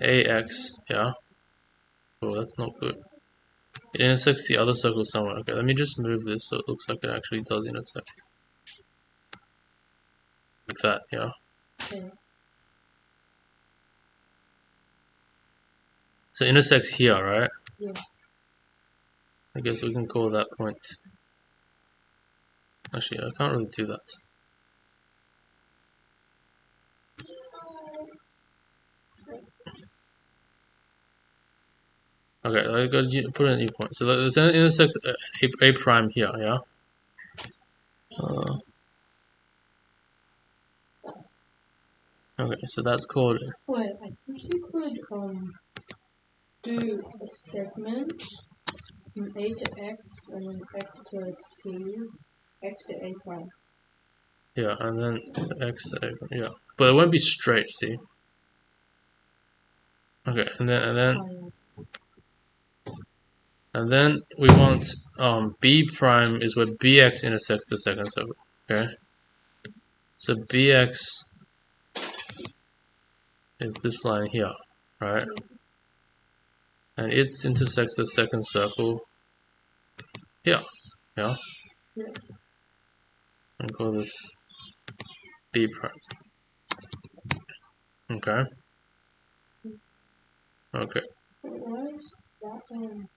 AX, yeah? Oh, that's not good. It intersects the other circle somewhere. Okay, let me just move this so it looks like it actually does intersect. Like that, yeah? Okay. So it intersects here, right? Yeah. I guess we can call that point. Actually, I can't really do that. Okay, I got to put in a new point. So it intersects A prime here, yeah? Okay, so that's called. Wait, I think you could do a segment from A to X and then X to C, X to A prime. Yeah, and then X to A, yeah. But it won't be straight, see? Okay, and then we want B prime is where BX intersects the second circle. Okay? So BX is this line here, right? And it intersects the second circle here. Yeah? Yeah. And call this B prime. Okay? Okay. Why is that one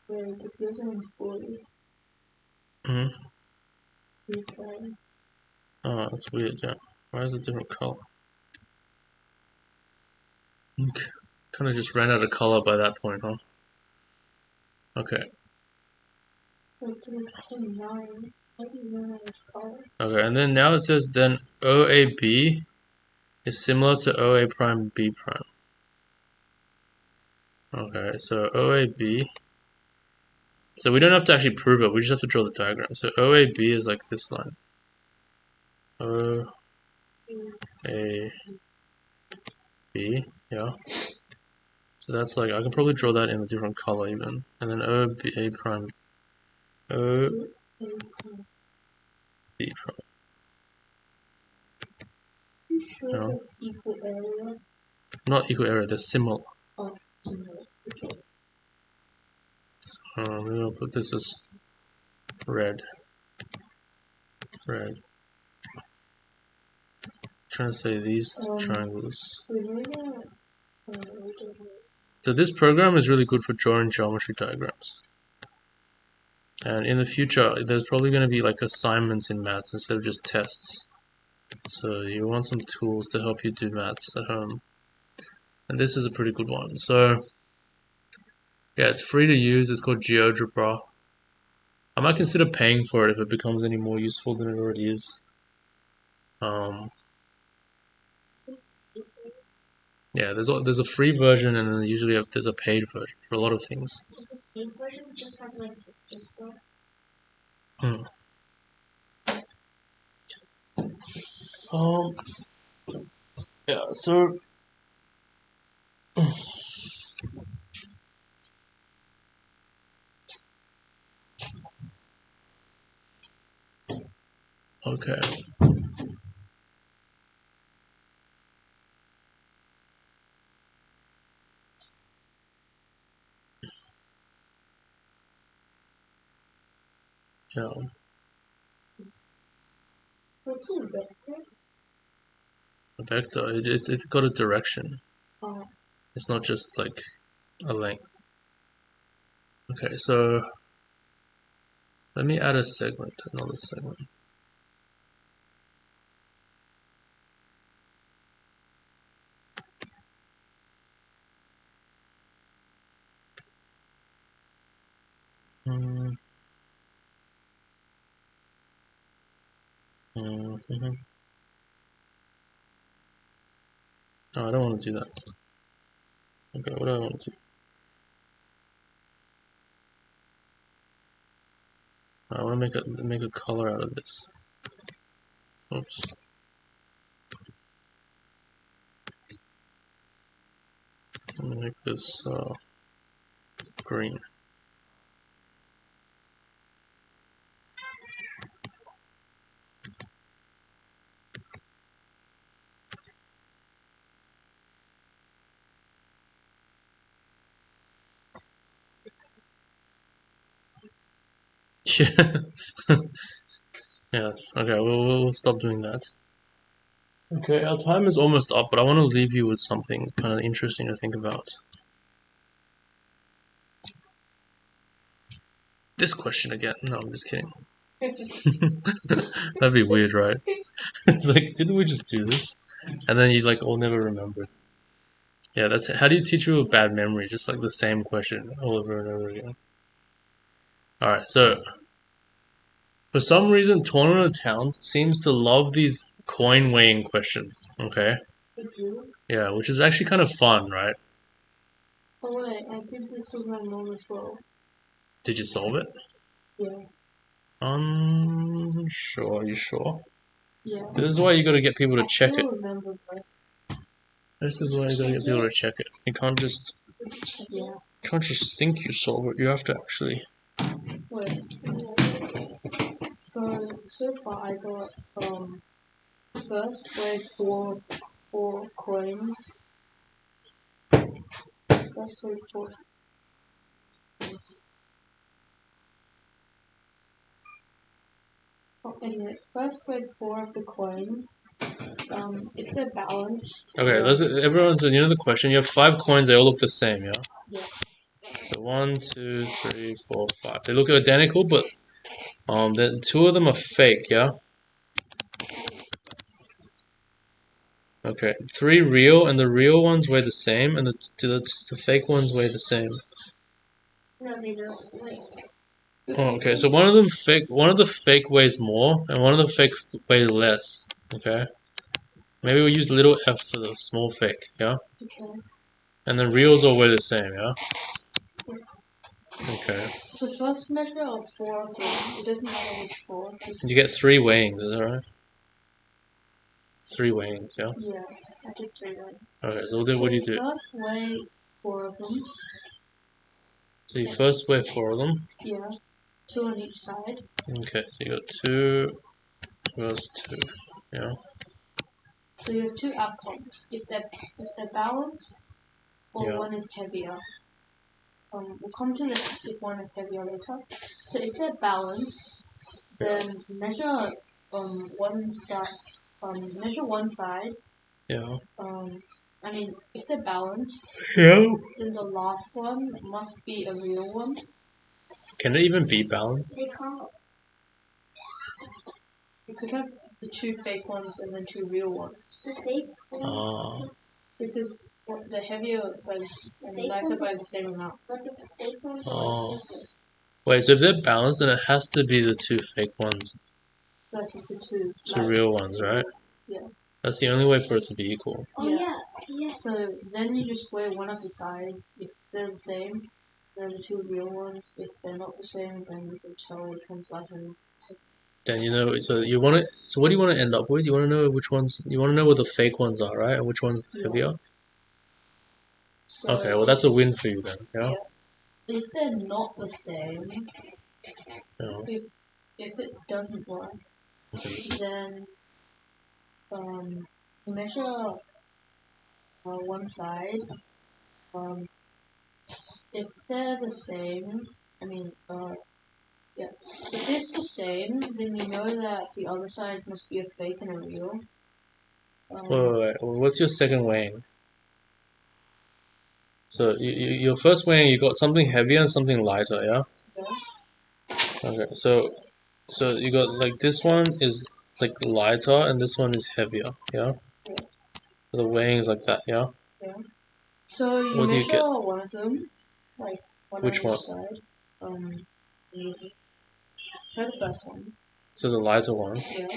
red? If yours one's blue, Hmm. B prime. Oh, that's weird, yeah. Why is it a different color? Kind of just ran out of color by that point, huh? Okay. Wait, it's 9. What do you mean it's color? Okay, and then now it says then OAB is similar to OA prime B prime. Okay, so OAB. So we don't have to actually prove it, we just have to draw the diagram. So OAB is like this line. OAB, yeah. So that's like, I can probably draw that in a different color even. And then OA prime, OB prime. You sure No, that's equal area? not equal area, they're similar. Oh, no. Okay. Maybe I'll put this as red. Red. Trying to say these triangles. We know that. So this program is really good for drawing geometry diagrams. And in the future, there's probably going to be like assignments in maths instead of just tests. So you want some tools to help you do maths at home. And this is a pretty good one. So yeah, it's free to use. It's called GeoGebra. I might consider paying for it if it becomes any more useful than it already is. Yeah, there's a free version and then usually there's a paid version for a lot of things. The paid version just has like just the Hmm. Um. Yeah. So. Okay. Yeah. What's a vector? A vector. It's got a direction. Oh. It's not just like a length. Okay. So. Let me add a segment. Another segment. Mm-hmm. No, I don't want to do that. Okay, what do I want to do? I want to make a color out of this. Oops. I'm gonna make this green. Yeah. Yes. Okay. We'll stop doing that. Okay, our time is almost up, but I want to leave you with something kind of interesting to think about. This question again. No, I'm just kidding. That'd be weird, right? It's like, didn't we just do this? And then you like all never remember. Yeah, that's it. How do you teach you a bad memory? Just like the same question over and over again. Alright, so for some reason, Tournament of Towns seems to love these coin weighing questions. Okay. They do? Yeah, which is actually kind of fun, right? Oh wait, I did this with my mom as well. Did you solve it? Yeah. Sure, you sure? Yeah. This is why you gotta get people to check it. I still remember, but This is why you gotta get people to check it. You can't just yeah. think you solve it. You have to actually. Wait. So far I got first wave four coins. First wave four. Oh, anyway, first wave four of the coins. If they're balanced. Okay, everyone's. You know the question. You have 5 coins. They all look the same, yeah. Yeah. So 1, 2, 3, 4, 5. They look identical, but the 2 of them are fake, yeah. Okay, 3 real, and the real ones weigh the same, and the fake ones weigh the same. No, they don't. Wait. Oh, okay, so one of the fake weighs more, and one of the fake weighs less. Okay, maybe we use little f for the small fake, yeah. Okay. And the reals all weigh the same, yeah. Okay. So first measure of 4 of them. It doesn't matter which 4. You get 3 weighings, is that right? 3 weighings, yeah. Yeah, I did 3 right. Okay, so what do you do? First weigh 4 of them. So you first weigh 4 of them. Yeah. 2 on each side. Okay, so you got 2 plus 2, yeah. So you have 2 outcomes. If they're balanced, or Yeah. one is heavier. We'll come to this if one is heavier later. So if they're balanced, then measure one side. Measure one side. Yeah. I mean, if they're balanced, Yeah. then the last one must be a real one. Can it even be balanced? They can't. You could have the 2 fake ones and then 2 real ones. The fake ones. Because the heavier was lighter by the same amount. But the fake ones Oh. are Wait, so if they're balanced, then it has to be the 2 fake ones. Versus the 2 2 real ones, right? Yeah. That's the only way for it to be equal. Oh yeah. Yeah. So then you just weigh one of the sides. If they're the same, then the 2 real ones. If they're not the same, then you can tell which one's lighter. Then you know. So you want to. So what do you want to end up with? You want to know which ones. You want to know what the fake ones are, right? And which ones heavier. So, Okay, well that's a win for you then. Yeah. If they're not the same, Yeah. if it doesn't work, then you measure one side. If they're the same, I mean, yeah. If it's the same, then you know that the other side must be a fake and a real. Wait. What's your second weighing? So your first weighing, you got something heavier and something lighter, yeah. Yeah. Okay. So you got like this one is like lighter and this one is heavier, yeah. Yeah. The weighing is like that, yeah. Yeah. So you What do you measure get? one of them, like one Which on one? each side. You try the first one. So the lighter one. Yeah.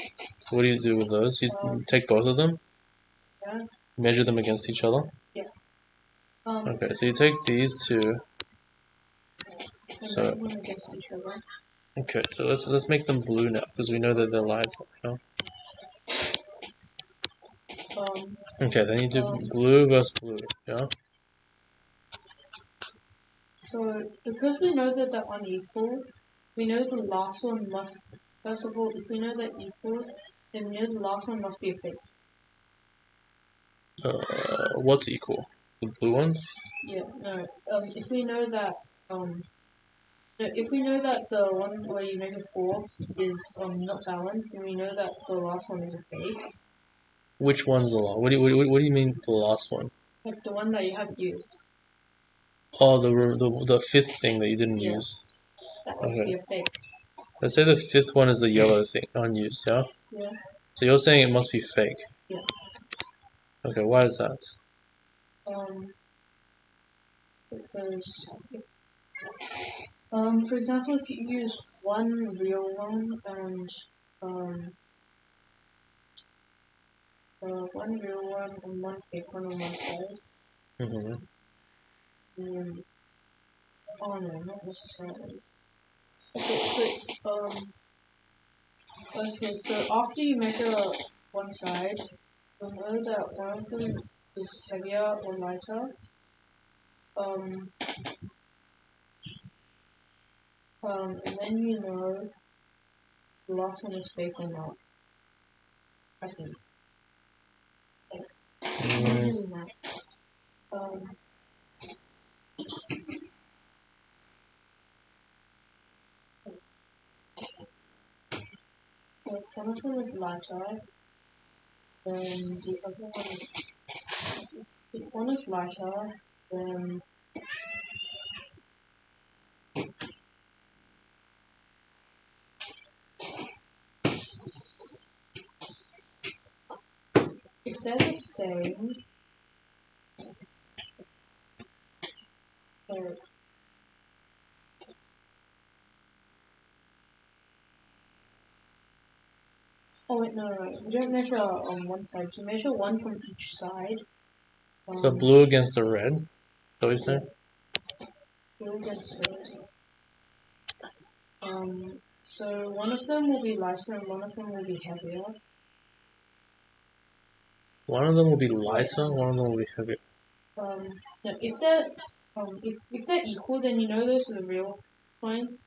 So what do you do with those? You take both of them, Yeah. measure them against each other. And Okay, so you take these two. So measure them against each other. okay, so let's make them blue now because we know that they're lights. Yeah? Okay, then you do blue versus blue. Yeah. So because we know that they're unequal, we know the last one must. First of all, if we know they're equal, then we know the last one must be a fake. What's equal? The blue ones? Yeah. No. If we know that if we know that the one where you measure 4 is not balanced, then we know that the last one is a fake. Which one's the last? What do you mean the last one? Like the one that you haven't used. Oh, the fifth thing that you didn't Yeah. use. That must Okay. be a fake. Let's say the fifth one is the yellow thing, unused, yeah? Yeah. So you're saying it must be fake? Yeah. Okay, why is that? Because for example, if you use one real one and one real one and one fake one on one side, Mm-hmm. oh no, not necessarily. So after you measure one side, you'll know that one of them is heavier or lighter. And then you know the last one is fake or not. I think. Usually not. So if one of them is lighter, then the other one. If one is lighter, then if they're the same, uh, oh wait, no, you don't measure on one side. You measure one from each side. So blue against the red? Is that what you're saying? Blue against red. So one of them will be lighter and one of them will be heavier. One of them will be lighter, one of them will be heavier. Now if they're equal, then you know those are the real coins,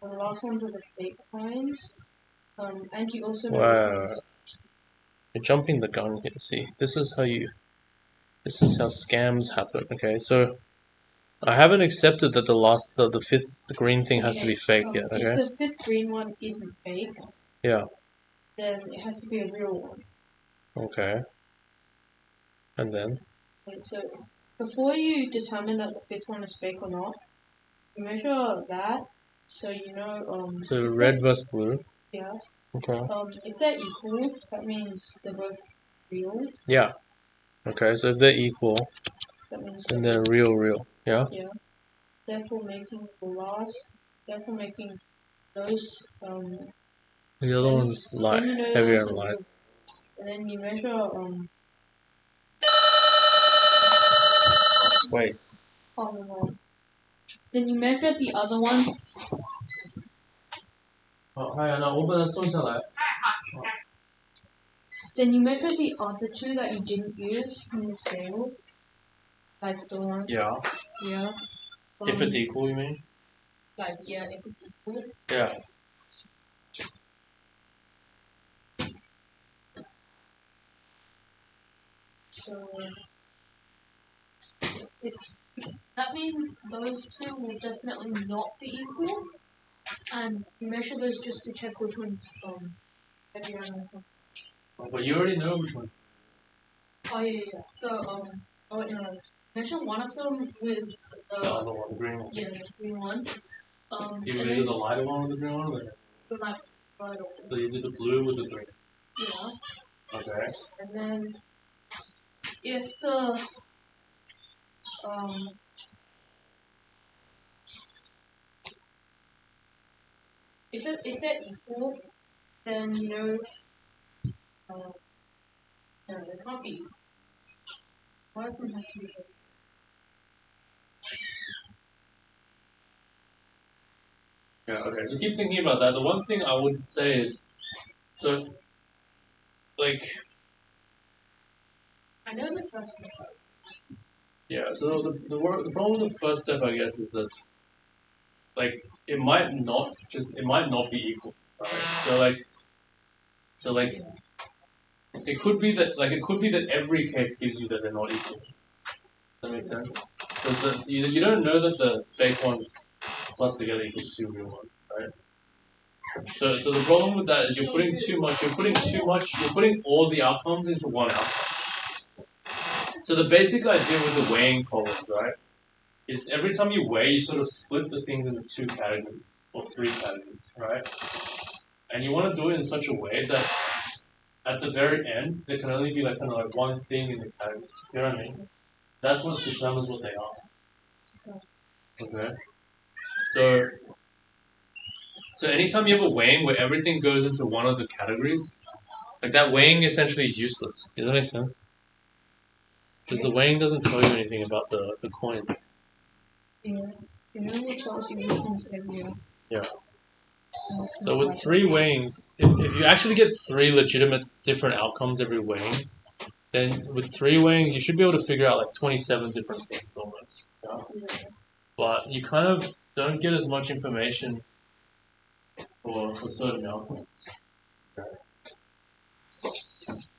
and the last ones are the fake coins. And you also know which Wow. ones. You're jumping the gun here, see. This is how scams happen, okay? So I haven't accepted that the fifth green thing has to be fake yet, If okay? the fifth green one isn't fake, Yeah, then it has to be a real one. okay. And then? Okay, so before you determine that the fifth one is fake or not, you measure that, so you know. So If red versus blue. yeah. Okay. If they're equal, that means they're both real. Yeah. Okay, so if they're equal, That means then they're real. Yeah? yeah. Therefore making those The other one's light, then you know heavier those and are light. real. And then you measure Wait. oh no. Then you measure the other ones. Then you measure the other two that you didn't use from the scale. Like the one Yeah. yeah. If it's equal, you mean? Like yeah, if it's equal. Yeah. So if that means those two will definitely not be equal. And you measure those just to check which one's heavier and lighter. But you already know which one. Oh yeah. So oh wait, no. Measure one of them with The other one, the green one. yeah, the green one. Do you and measure then the lighter one with the green one? Or the light one. so you do the blue with the green. Yeah. Okay. And then if the um if they're equal, then you know No, it can't be. One of them has to be. Yeah, okay. So keep thinking about that. The one thing I would say is, so, like, I know the first step. yeah. So the problem with the first step, I guess, is that like it might not be equal. Right? So like it could be that every case gives you that they're not equal. Does that make sense? Because you don't know that the fake ones plus together equals two real ones, right? So the problem with that is you're putting all the outcomes into one outcome. So the basic idea with the weighing problems, right, is every time you weigh, you sort of split the things into two categories or three categories, right? And you want to do it in such a way that at the very end there can only be like kind of like one thing in the categories. You know what I mean? That's what determines what they are. Okay. So anytime you have a weighing where everything goes into one of the categories, like that weighing essentially is useless. Does that make sense? Because the weighing doesn't tell you anything about the coins. Yeah. It only tells you which one's heavier. Yeah. and which So one's with lighter. three weighings, if you actually get three legitimate different outcomes every weighing, then with three weighings you should be able to figure out like 27 different things almost. Yeah? But you kind of don't get as much information for certain outcomes.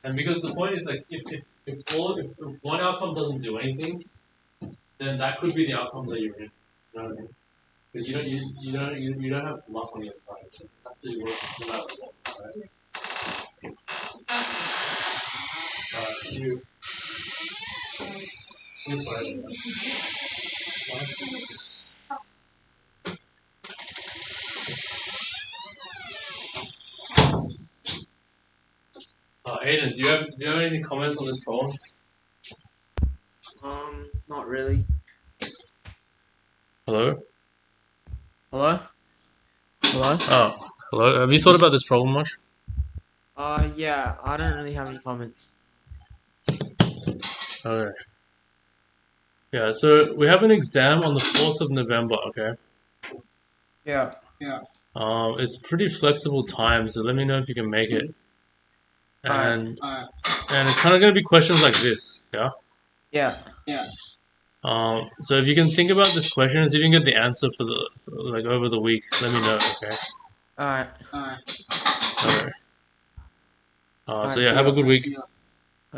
And because the point is like if one outcome doesn't do anything, then that could be the outcome that you're in. You know what I mean? Because you don't have luck on the other side. It has to work no matter what. Right? You play. Aiden, do you have any comments on this problem? Not really. Hello? Hello? Hello? Oh, hello. Have you thought about this problem much? Yeah, I don't really have any comments. Okay. Yeah, so we have an exam on the 4th of November, okay? Yeah. It's pretty flexible time, so let me know if you can make it. Alright. And it's kind of going to be questions like this, yeah? Yeah. So if you can think about this question, see if you can get the answer for like over the week, let me know, okay? Alright. Okay. So Alright, yeah, see have a ya. good week.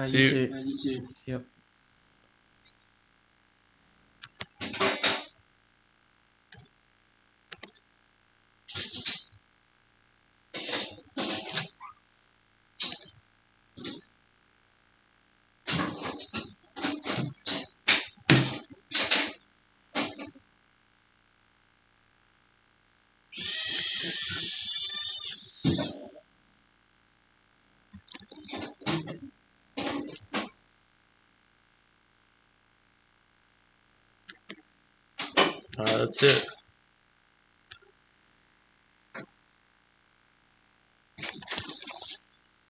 See You you. too. Yep. That's it.